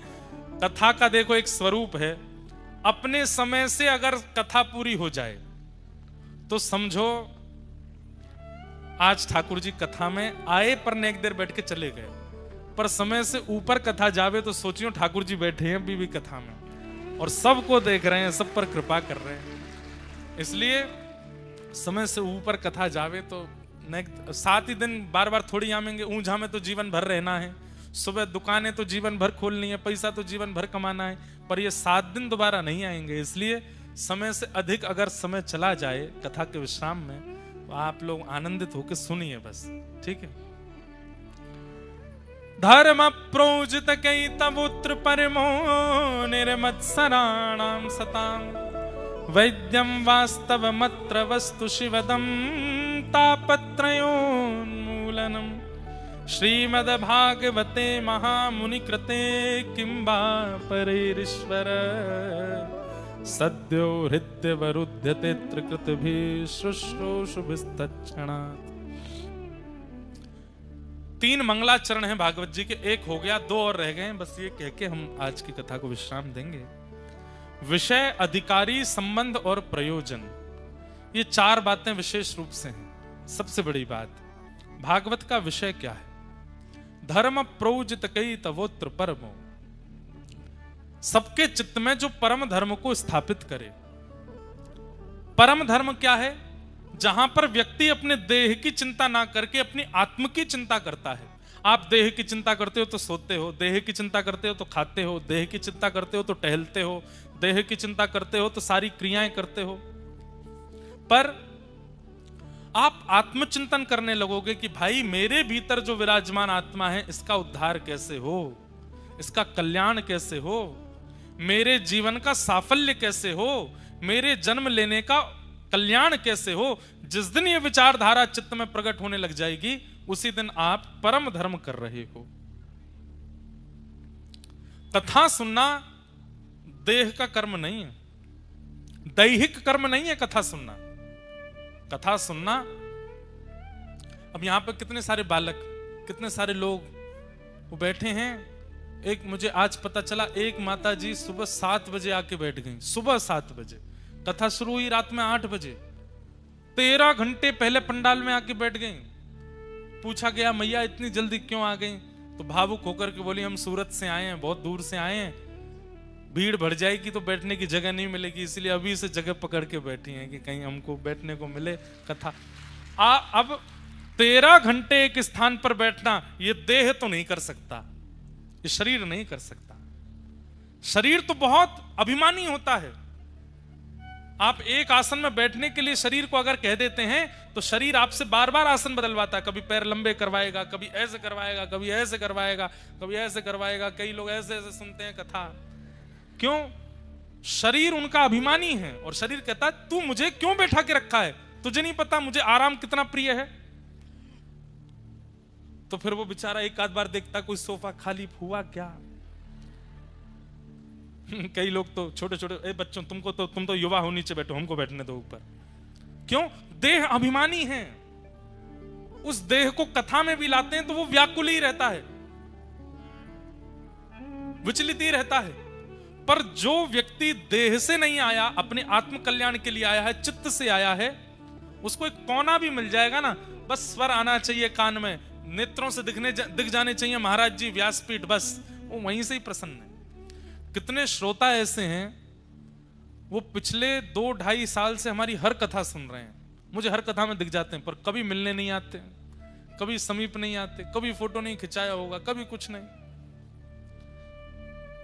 कथा का देखो एक स्वरूप है, अपने समय से अगर कथा पूरी हो जाए तो समझो आज ठाकुर जी कथा में आए पर ने एक देर बैठ के चले गए, पर समय से ऊपर कथा जावे तो सोचियो ठाकुर जी बैठे हैं अभी भी कथा में और सबको देख रहे हैं, सब पर कृपा कर रहे हैं। इसलिए समय से ऊपर कथा जावे तो 7 ही दिन बार बार थोड़ी आवेंगे। ऊंझा में तो जीवन भर रहना है, सुबह दुकानें तो जीवन भर खोलनी है, पैसा तो जीवन भर कमाना है, पर ये 7 दिन दोबारा नहीं आएंगे। इसलिए समय से अधिक अगर समय चला जाए कथा के विश्राम में तो आप लोग आनंदित होकर सुनिए बस, ठीक है। धर्म प्रोजित कई तवुत्र परमो निर्मत्सराणाम सताम वैद्यम वास्तव मत्र वस्तु शिवदम तापत्रयोन्मूलनम श्रीमद्भागवते महामुनि कृते किंबा परेरीश्वर सद्यो हृदय वरुध्यते त्रिकृतभि शुश्रूषुभिस्तच्छणात्। 3 मंगलाचरण हैं भागवत जी के, एक हो गया, 2 और रह गए, बस ये कह के हम आज की कथा को विश्राम देंगे। विषय, अधिकारी, संबंध और प्रयोजन, ये 4 बातें विशेष रूप से हैं। सबसे बड़ी बात, भागवत का विषय क्या है? धर्म प्रोजित कई तवोत्र परमो, सबके चित्त में जो परम धर्म को स्थापित करे। परम धर्म क्या है? जहां पर व्यक्ति अपने देह की चिंता ना करके अपनी आत्म की चिंता करता है। आप देह की चिंता करते हो तो सोते हो, देह की चिंता करते हो तो खाते हो, देह की चिंता करते हो तो टहलते हो, देह की चिंता करते हो तो सारी क्रियाएं करते हो। पर आप आत्मचिंतन करने लगोगे कि भाई मेरे भीतर जो विराजमान आत्मा है इसका उद्धार कैसे हो, इसका कल्याण कैसे हो, मेरे जीवन का साफल्य कैसे हो, मेरे जन्म लेने का कल्याण कैसे हो। जिस दिन ये विचारधारा चित्त में प्रकट होने लग जाएगी उसी दिन आप परम धर्म कर रहे हो। कथा सुनना देह का कर्म नहीं है, दैहिक कर्म नहीं है कथा सुनना। कथा सुनना, अब यहां पर कितने सारे बालक, कितने सारे लोग वो बैठे हैं। एक मुझे आज पता चला, एक माता जी सुबह 7 बजे आके बैठ गई, सुबह 7 बजे, कथा शुरू हुई रात में 8 बजे, 13 घंटे पहले पंडाल में आके बैठ गई। पूछा गया मैया इतनी जल्दी क्यों आ गई? तो भावुक होकर के बोली हम सूरत से आए हैं, बहुत दूर से आए हैं, भीड़ बढ़ जाएगी तो बैठने की जगह नहीं मिलेगी, इसलिए अभी से जगह पकड़ के बैठी हैं कि कहीं हमको बैठने को मिले कथा। अब 13 घंटे एक स्थान पर बैठना ये देह तो नहीं कर सकता, ये शरीर नहीं कर सकता। शरीर तो बहुत अभिमानी होता है। आप एक आसन में बैठने के लिए शरीर को अगर कह देते हैं तो शरीर आपसे बार बार आसन बदलवाता है। कभी पैर लंबे करवाएगा, कभी ऐसे करवाएगा, कभी ऐसे करवाएगा, कभी ऐसे करवाएगा। कई लोग ऐसे ऐसे सुनते हैं कथा। क्यों? शरीर उनका अभिमानी है और शरीर कहता है तू मुझे क्यों बैठा के रखा है, तुझे नहीं पता मुझे आराम कितना प्रिय है। तो फिर वो बेचारा एक आध बार देखता कोई सोफा खाली हुआ क्या। कई लोग तो छोटे छोटे बच्चों तुम तो युवा हो, नीचे बैठो, हमको बैठने दो ऊपर। क्यों? देह अभिमानी है। उस देह को कथा में भी लाते हैं तो वो व्याकुल ही रहता है, विचलित ही रहता है। पर जो व्यक्ति देह से नहीं आया, अपने आत्म कल्याण के लिए आया है, चित्त से आया है, उसको एक कोना भी मिल जाएगा ना, बस स्वर आना चाहिए कान में, नेत्रों से दिख जाने चाहिए महाराज जी व्यासपीठ, बस वो वहीं से ही प्रसन्न है। कितने श्रोता ऐसे हैं वो पिछले 2-2.5 साल से हमारी हर कथा सुन रहे हैं, मुझे हर कथा में दिख जाते हैं, पर कभी मिलने नहीं आते, कभी समीप नहीं आते, कभी फोटो नहीं खिंचाया होगा, कभी कुछ नहीं।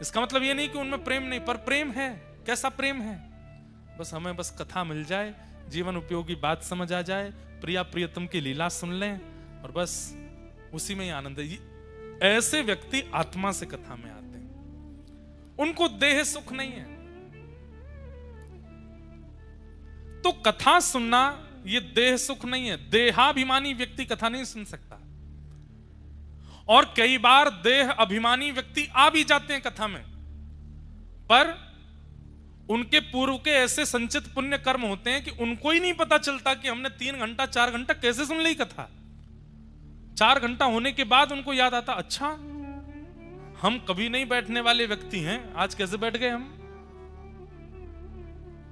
इसका मतलब ये नहीं कि उनमें प्रेम नहीं, पर प्रेम है। कैसा प्रेम है? बस हमें बस कथा मिल जाए, जीवन उपयोगी बात समझ आ जाए, प्रिया प्रियतम की लीला सुन लें और बस उसी में ही आनंद है। ऐसे व्यक्ति आत्मा से कथा में आते हैं, उनको देह सुख नहीं है। तो कथा सुनना ये देह सुख नहीं है। देहाभिमानी व्यक्ति कथा नहीं सुन सकता। और कई बार देह अभिमानी व्यक्ति आ भी जाते हैं कथा में, पर उनके पूर्व के ऐसे संचित पुण्य कर्म होते हैं कि उनको ही नहीं पता चलता कि हमने 3 घंटा 4 घंटा कैसे सुन ली कथा। 4 घंटा होने के बाद उनको याद आता, अच्छा हम कभी नहीं बैठने वाले व्यक्ति हैं, आज कैसे बैठ गए हम।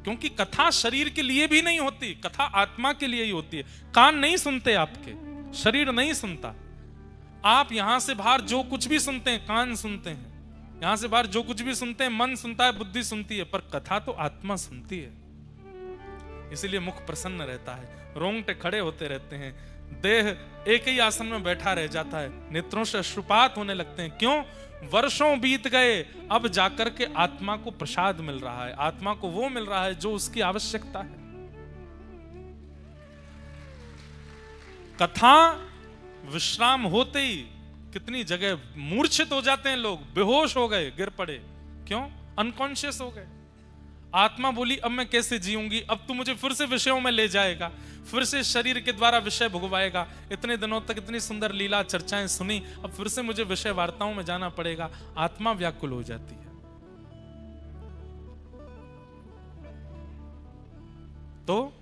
क्योंकि कथा शरीर के लिए भी नहीं होती, कथा आत्मा के लिए ही होती है। कान नहीं सुनते आपके, शरीर नहीं सुनता। आप यहां से बाहर जो कुछ भी सुनते हैं कान सुनते हैं, यहां से बाहर जो कुछ भी सुनते हैं मन सुनता है, बुद्धि सुनती है, पर कथा तो आत्मा सुनती है। इसीलिए मुख प्रसन्न रहता है, रोंगटे खड़े होते रहते हैं, देह एक ही आसन में बैठा रह जाता है, नेत्रों से अश्रुपात होने लगते हैं। क्यों? वर्षों बीत गए, अब जाकर के आत्मा को प्रसाद मिल रहा है, आत्मा को वो मिल रहा है जो उसकी आवश्यकता है। कथा विश्राम होते ही कितनी जगह मूर्छित हो जाते हैं लोग, बेहोश हो गए, गिर पड़े। क्यों? अनकॉन्शियस हो गए। आत्मा बोली अब मैं कैसे जीऊंगी, अब तू मुझे फिर से विषयों में ले जाएगा, फिर से शरीर के द्वारा विषय भुगवाएगा। इतने दिनों तक इतनी सुंदर लीला चर्चाएं सुनी, अब फिर से मुझे विषय वार्ताओं में जाना पड़ेगा। आत्मा व्याकुल हो जाती है। तो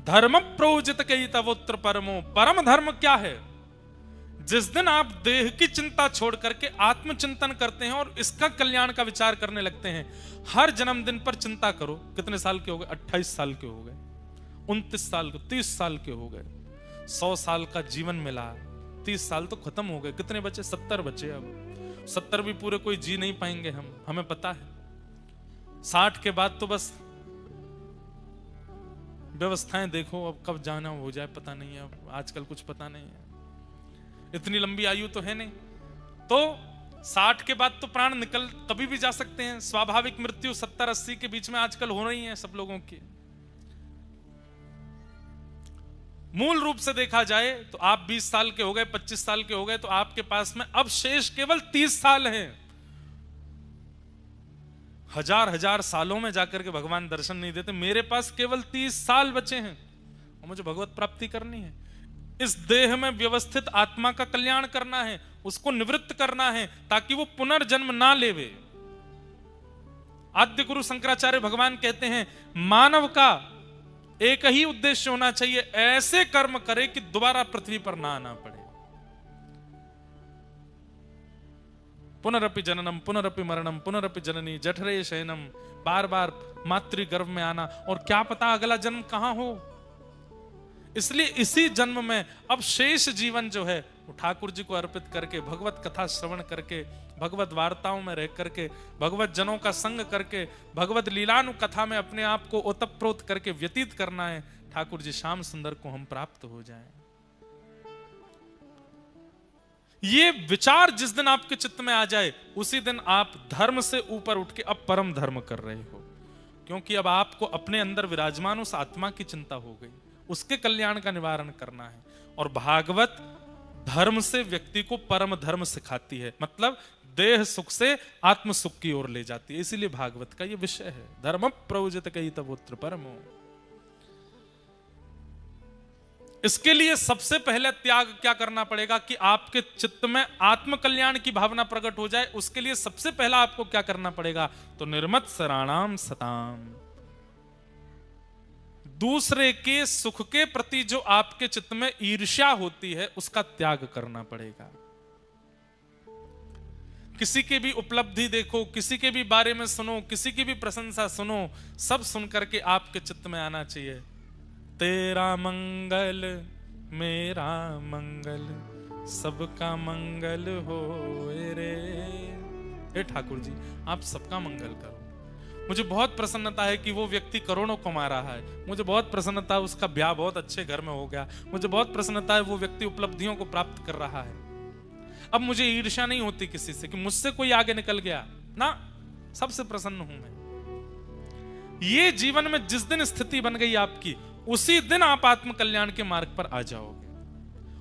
धर्म प्रोजित कई तवोत्र परमो, परम धर्म क्या है? जिस दिन आप देह की चिंता छोड़ करके आत्मचिंतन करते हैं और इसका कल्याण का विचार करने लगते हैं। हर जन्मदिन पर चिंता करो। कितने साल के हो गए? 28 साल के हो गए, 29 साल के, 30 साल के हो गए, 100 साल का जीवन मिला, 30 साल तो खत्म हो गए। कितने बचे? 70 बचे। अब 70 भी पूरे कोई जी नहीं पाएंगे हम, हमें पता है। 60 के बाद तो बस व्यवस्थाएं देखो, अब कब जाना हो जाए पता नहीं है। अब आजकल कुछ पता नहीं है, इतनी लंबी आयु तो है नहीं। तो 60 के बाद तो प्राण निकल कभी भी जा सकते हैं। स्वाभाविक मृत्यु 70-80 के बीच में आजकल हो रही है सब लोगों की। मूल रूप से देखा जाए तो आप 20 साल के हो गए, 25 साल के हो गए, तो आपके पास में अब शेष केवल 30 साल हैं। हजार सालों में जाकर के भगवान दर्शन नहीं देते। मेरे पास केवल 30 साल बचे हैं और मुझे भगवत प्राप्ति करनी है। इस देह में व्यवस्थित आत्मा का कल्याण करना है, उसको निवृत्त करना है ताकि वो पुनर्जन्म ना लेवे। आद्य गुरु शंकराचार्य भगवान कहते हैं मानव का एक ही उद्देश्य होना चाहिए, ऐसे कर्म करे कि दोबारा पृथ्वी पर ना आना पड़े। पुनरपि जननम पुनरपि मरणम पुनरपि जननी जठरे शयनम, बार बार मातृ गर्भ में आना, और क्या पता अगला जन्म कहां हो। इसलिए इसी जन्म में अब शेष जीवन जो है वो ठाकुर जी को अर्पित करके, भगवत कथा श्रवण करके, भगवत वार्ताओं में रह करके, भगवत जनों का संग करके, भगवत लीलानु कथा में अपने आप को ओतप्रोत करके व्यतीत करना है। ठाकुर जी श्याम सुंदर को हम प्राप्त हो जाएं। ये विचार जिस दिन आपके चित्त में आ जाए, उसी दिन आप धर्म से ऊपर उठ के अब परम धर्म कर रहे हो, क्योंकि अब आपको अपने अंदर विराजमान उस आत्मा की चिंता हो गई, उसके कल्याण का निवारण करना है। और भागवत धर्म से व्यक्ति को परम धर्म सिखाती है, मतलब देह सुख से आत्म सुख की ओर ले जाती है। इसीलिए भागवत का ये विषय है, धर्म प्रयोजित कही तबोत्र परमो। इसके लिए सबसे पहले त्याग क्या करना पड़ेगा कि आपके चित्त में आत्म कल्याण की भावना प्रकट हो जाए। उसके लिए सबसे पहला आपको क्या करना पड़ेगा, तो निर्मत सराणाम सताम, दूसरे के सुख के प्रति जो आपके चित्त में ईर्ष्या होती है उसका त्याग करना पड़ेगा। किसी की भी उपलब्धि देखो, किसी के भी बारे में सुनो, किसी की भी प्रशंसा सुनो, सब सुनकर के आपके चित्त में आना चाहिए, तेरा मंगल मेरा मंगल सबका मंगल हो रे। हे ठाकुर जी, आप सबका मंगल करो। मुझे बहुत प्रसन्नता है कि वो व्यक्ति करोड़ों कमा रहा है, मुझे बहुत प्रसन्नता है उसका ब्याह बहुत अच्छे घर में हो गया, मुझे बहुत प्रसन्नता है वो व्यक्ति उपलब्धियों को प्राप्त कर रहा है। अब मुझे ईर्ष्या नहीं होती किसी से कि मुझसे कोई आगे निकल गया ना, सबसे प्रसन्न हूं मैं। ये जीवन में जिस दिन स्थिति बन गई आपकी, उसी दिन आप आत्म कल्याण के मार्ग पर आ जाओगे।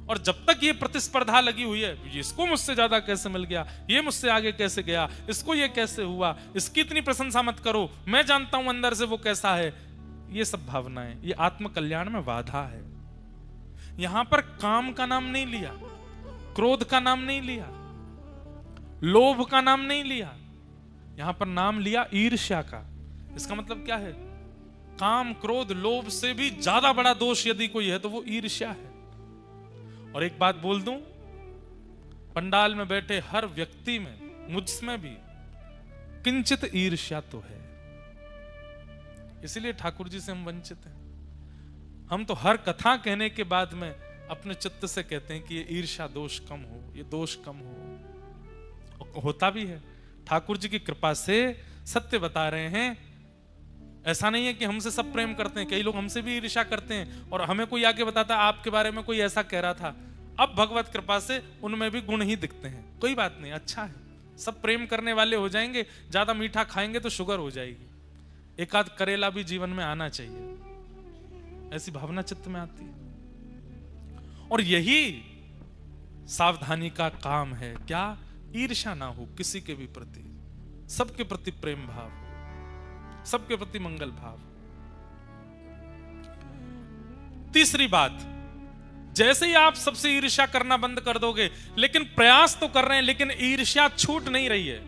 और जब तक ये प्रतिस्पर्धा लगी हुई है, इसको मुझसे ज्यादा कैसे मिल गया, ये मुझसे आगे कैसे गया, इसको ये कैसे हुआ, इसकी इतनी प्रशंसा मत करो, मैं जानता हूं अंदर से वो कैसा है, ये सब भावनाएं, ये आत्म कल्याण में बाधा है। यहां पर काम का नाम नहीं लिया, क्रोध का नाम नहीं लिया, लोभ का नाम नहीं लिया, यहां पर नाम लिया ईर्ष्या का। इसका मतलब क्या है, काम क्रोध लोभ से भी ज्यादा बड़ा दोष यदि कोई है तो वो ईर्ष्या है। और एक बात बोल दूं, पंडाल में बैठे हर व्यक्ति में, मुझमें भी किंचित ईर्ष्या तो है, इसलिए ठाकुर जी से हम वंचित हैं। हम तो हर कथा कहने के बाद में अपने चित्त से कहते हैं कि ये ईर्ष्या दोष कम हो, ये दोष कम हो, और होता भी है। ठाकुर जी की कृपा से सत्य बता रहे हैं। ऐसा नहीं है कि हमसे सब प्रेम करते हैं, कई लोग हमसे भी ईर्ष्या करते हैं और हमें कोई आके बताता है आपके बारे में कोई ऐसा कह रहा था। अब भगवत कृपा से उनमें भी गुण ही दिखते हैं, कोई बात नहीं, अच्छा है, सब प्रेम करने वाले हो जाएंगे। ज्यादा मीठा खाएंगे तो शुगर हो जाएगी, एक आध करेला भी जीवन में आना चाहिए, ऐसी भावना चित्त में आती है। और यही सावधानी का काम है, क्या, ईर्ष्या ना हो किसी के भी प्रति, सबके प्रति प्रेम भाव, सबके प्रति मंगल भाव। तीसरी बात, जैसे ही आप सबसे ईर्ष्या करना बंद कर दोगे, लेकिन प्रयास तो कर रहे हैं, लेकिन ईर्ष्या छूट नहीं रही है।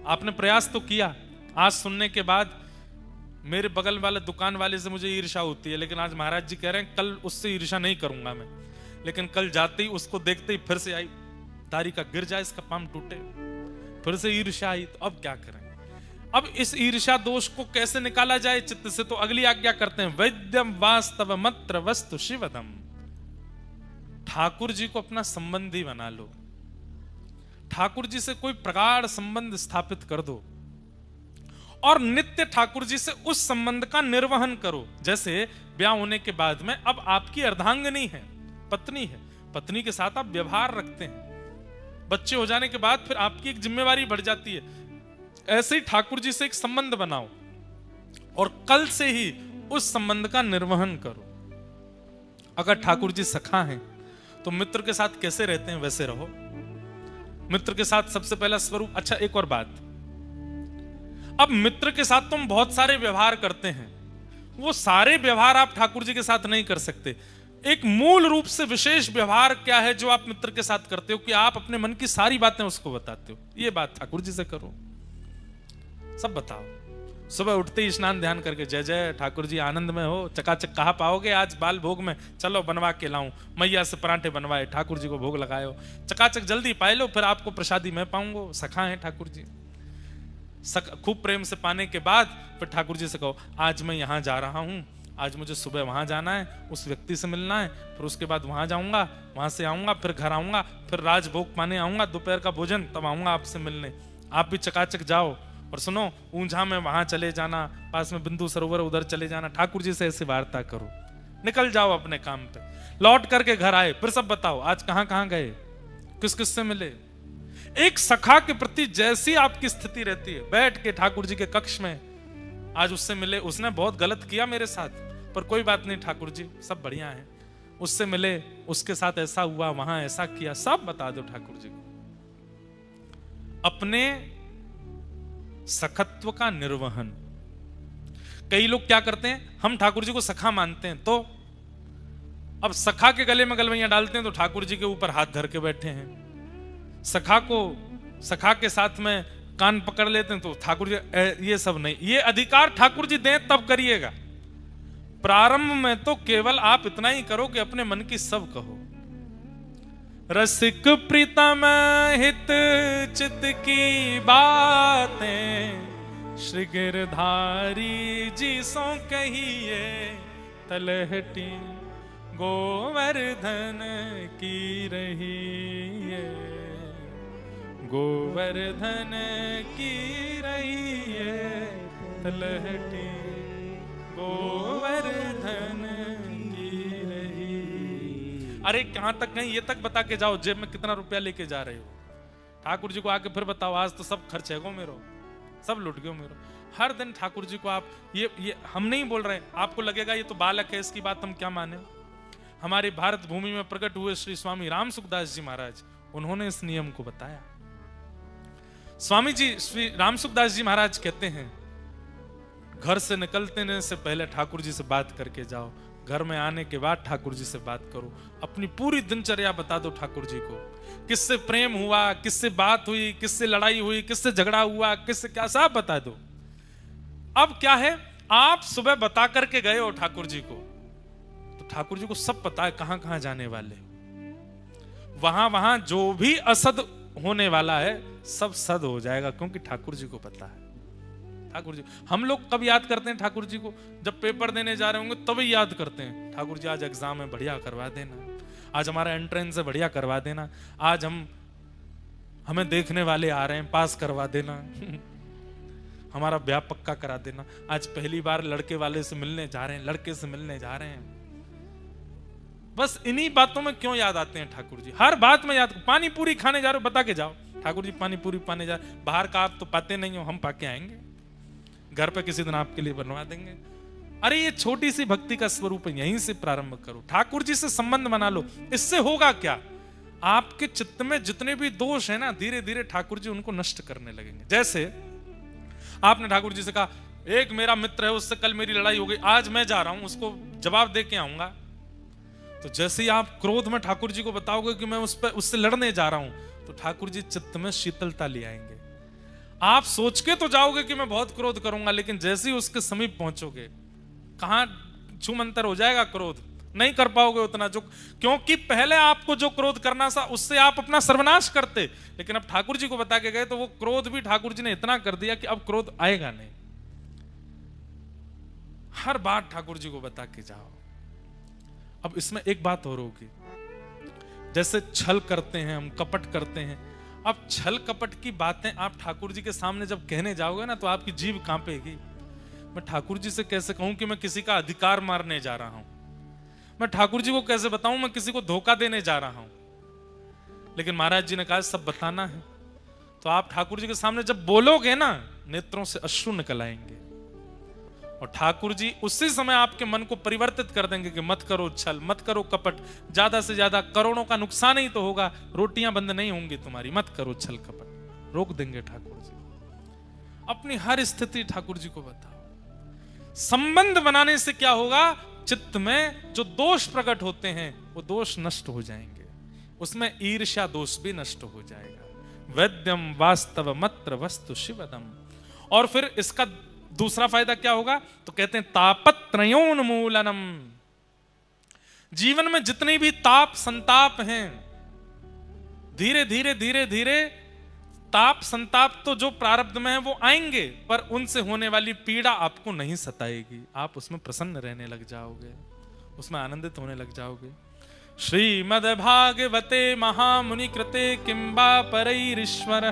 आपने प्रयास तो किया, आज सुनने के बाद मेरे बगल वाले दुकान वाले से मुझे ईर्ष्या होती है, लेकिन आज महाराज जी कह रहे हैं कल उससे ईर्ष्या नहीं करूंगा मैं। लेकिन कल जाते ही उसको देखते ही फिर से आई, दाढ़ी का गिर जाए, इसका पाम टूटे, फिर से ईर्ष्या आई, तो अब क्या करें। अब इस ईर्ष्या दोष को कैसे निकाला जाए चित्त से, तो अगली आज्ञा करते हैं, वैद्यम वास्तव मत्र वस्तु शिवदम। ठाकुर जी को अपना संबंधी बना लो, ठाकुर जी से कोई प्रगाढ़ संबंध स्थापित कर दो और नित्य ठाकुर जी से उस संबंध का निर्वहन करो। जैसे ब्याह होने के बाद में अब आपकी अर्धांगिनी है, पत्नी है, पत्नी के साथ आप व्यवहार रखते हैं, बच्चे हो जाने के बाद फिर आपकी एक जिम्मेवारी बढ़ जाती है। ऐसे ही ठाकुर जी से एक संबंध बनाओ और कल से ही उस संबंध का निर्वहन करो। अगर ठाकुर जी सखा हैं तो मित्र के साथ कैसे रहते हैं वैसे रहो, मित्र के साथ सबसे पहला स्वरूप। अच्छा, एक और बात, अब मित्र के साथ तुम बहुत सारे व्यवहार करते हैं, वो सारे व्यवहार आप ठाकुर जी के साथ नहीं कर सकते। एक मूल रूप से विशेष व्यवहार क्या है जो आप मित्र के साथ करते हो, कि आप अपने मन की सारी बातें उसको बताते हो। ये बात ठाकुर जी से करो, सब बताओ। सुबह उठते ही स्नान ध्यान करके, जय जय ठाकुर जी, आनंद में हो, चकाचक कहाँ पाओगे आज बाल भोग में, चलो बनवा के लाऊं, मैया से पराठे बनवाए, ठाकुर जी को भोग लगाए, चकाचक जल्दी पाए लो, फिर आपको प्रसादी मैं पाऊंगा, सखा है ठाकुर जी। खूब प्रेम से पाने के बाद फिर ठाकुर जी से कहो, आज मैं यहां जा रहा हूं, आज मुझे सुबह वहां जाना है, उस व्यक्ति से मिलना है, फिर उसके बाद वहां जाऊंगा, वहां से आऊंगा, फिर घर आऊंगा, फिर राजभोग पाने आऊंगा, दोपहर का भोजन, तब आऊंगा आपसे मिलने। आप भी चकाचक जाओ। और सुनो, ऊंझा में वहां चले जाना, पास में बिंदु सरोवर उधर चले जाना, ठाकुर जी से ऐसी वार्ता करो, निकल जाओ अपने काम पे। लौट करके घर आए, फिर सब बताओ आज कहां कहां गए, किस किस से मिले। एक सखा के प्रति जैसी आपकी स्थिति रहती है, बैठ के ठाकुर जी के कक्ष में, आज उससे मिले, उसने बहुत गलत किया मेरे साथ, पर कोई बात नहीं ठाकुर जी, सब बढ़िया है। उससे मिले, उसके साथ ऐसा हुआ, वहां ऐसा किया, सब बता दो ठाकुर जी को। अपने सखत्व का निर्वहन। कई लोग क्या करते हैं, हम ठाकुर जी को सखा मानते हैं, तो अब सखा के गले में गलवैयां डालते हैं तो ठाकुर जी के ऊपर हाथ धर के बैठे हैं। सखा के साथ में कान पकड़ लेते हैं तो ठाकुर जी, ये सब नहीं, ये अधिकार ठाकुर जी दें तब करिएगा। प्रारंभ में तो केवल आप इतना ही करो कि अपने मन की सब कहो। रसिक प्रीतम हित चित की बातें, श्री गिरधारी जी सो कहिए तलहटी, गोवर्धन की रही है, गोवर्धन की रही है तलहटी, गोवर्धन की रही। अरे कहां तक गए, ये तक बता के जाओ, जेब में कितना रुपया लेके जा रहे हो। ठाकुर जी को आके फिर बताओ, आज तो सब खर्च है गो मेरो, सब लुट गयो मेरो। हर दिन ठाकुर जी को आप, ये हम नहीं बोल रहे, आपको लगेगा ये तो बालक है, इसकी बात हम क्या माने। हमारे भारत भूमि में प्रकट हुए श्री स्वामी राम सुखदास जी महाराज, उन्होंने इस नियम को बताया। स्वामी जी श्री राम सुखदास जी महाराज कहते हैं, घर से निकलने से पहले ठाकुर जी से बात करके जाओ, घर में आने के बाद ठाकुर जी से बात करो, अपनी पूरी दिनचर्या बता दो ठाकुर जी को, किससे प्रेम हुआ, किससे बात हुई, किससे लड़ाई हुई, किससे झगड़ा हुआ, किससे क्या, सब बता दो। अब क्या है, आप सुबह बता करके गए हो ठाकुर जी को, तो ठाकुर जी को सब पता है कहां कहां जाने वाले हो। वहां वहां जो भी असद होने वाला है सब सद हो जाएगा, क्योंकि ठाकुर जी को पता है। ठाकुर जी, हम लोग कब याद करते हैं ठाकुर जी को, जब पेपर देने जा रहे होंगे तभी याद करते हैं, ठाकुर जी आज एग्जाम है बढ़िया करवा देना, आज हमारा एंट्रेंस है बढ़िया करवा देना, आज हमें देखने वाले आ रहे हैं पास करवा देना हमारा ब्याह पक्का करा देना, आज पहली बार लड़के वाले से मिलने जा रहे हैं, लड़के से मिलने जा रहे हैं। बस इन्हीं बातों में क्यों याद आते हैं ठाकुर जी, हर बात में याद। पानी पूरी खाने जा रहे हो, बता के जाओ ठाकुर जी पानी पूरी पाने जा, बाहर का आप तो पाते नहीं हो, हम पाके आएंगे, घर पे किसी दिन आपके लिए बनवा देंगे। अरे ये छोटी सी भक्ति का स्वरूप है, यहीं से प्रारंभ करो, ठाकुर जी से संबंध बना लो। इससे होगा क्या, आपके चित्त में जितने भी दोष है ना, धीरे धीरे ठाकुर जी उनको नष्ट करने लगेंगे। जैसे आपने ठाकुर जी से कहा, एक मेरा मित्र है उससे कल मेरी लड़ाई हो गई, आज मैं जा रहा हूं उसको जवाब दे के आऊंगा, तो जैसे ही आप क्रोध में ठाकुर जी को बताओगे कि मैं उससे लड़ने जा रहा हूं, तो ठाकुर जी चित्त में शीतलता ले आएंगे। आप सोच के तो जाओगे कि मैं बहुत क्रोध करूंगा, लेकिन जैसे ही उसके समीप पहुंचोगे, कहां छूमंतर हो जाएगा क्रोध, नहीं कर पाओगे उतना, जो क्योंकि पहले आपको जो क्रोध करना था उससे आप अपना सर्वनाश करते, लेकिन अब ठाकुर जी को बता के गए तो वो क्रोध भी ठाकुर जी ने इतना कर दिया कि अब क्रोध आएगा नहीं। हर बात ठाकुर जी को बता के जाओ। अब इसमें एक बात और होगी, जैसे छल करते हैं हम, कपट करते हैं, अब छल कपट की बातें आप ठाकुर जी के सामने जब कहने जाओगे ना, तो आपकी जीभ कांपेगी। मैं ठाकुर जी से कैसे कहूं कि मैं किसी का अधिकार मारने जा रहा हूं, मैं ठाकुर जी को कैसे बताऊं मैं किसी को धोखा देने जा रहा हूं। लेकिन महाराज जी ने कहा सब बताना है, तो आप ठाकुर जी के सामने जब बोलोगे ना, नेत्रों से अश्रु निकल आएंगे, और ठाकुर जी उसी समय आपके मन को परिवर्तित कर देंगे कि मत करो छल, मत करो कपट, ज्यादा से ज्यादा करोड़ों का नुकसान ही तो होगा, रोटियां बंद नहीं होंगी तुम्हारी, मत करो छल कपट, रोक देंगे ठाकुर जी। अपनी हर स्थिति ठाकुर जी को बताओ। संबंध बनाने से क्या होगा, चित्त में जो दोष प्रकट होते हैं वो दोष नष्ट हो जाएंगे, उसमें ईर्ष्या दोष भी नष्ट हो जाएगा। वैद्यम वास्तव मत्र वस्तु शिवदम। और फिर इसका दूसरा फायदा क्या होगा, तो कहते हैं तापत्रयोन्मूलनम। जीवन में जितने भी ताप संताप हैं, धीरे धीरे धीरे धीरे ताप संताप तो जो प्रारब्ध में है वो आएंगे, पर उनसे होने वाली पीड़ा आपको नहीं सताएगी। आप उसमें प्रसन्न रहने लग जाओगे, उसमें आनंदित होने लग जाओगे। श्रीमद् भागवते महामुनि कृते किंबा परैरीश्वर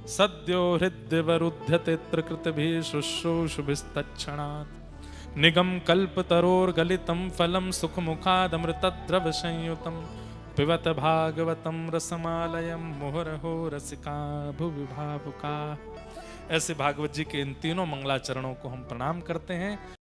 सद्यो हृद्यवरुध्यते त्रिकृतभिः शुश्रूषुभिस्तत्क्षणात् निगम कल्पतरोर्गलितं फलं सुखमुखादमृतद्रव संयुतं पिबत भागवतं रसमालयं मुहुरहो रसिका भुवि भावुका। ऐसे भागवत जी के इन तीनों मंगलाचरणों को हम प्रणाम करते हैं।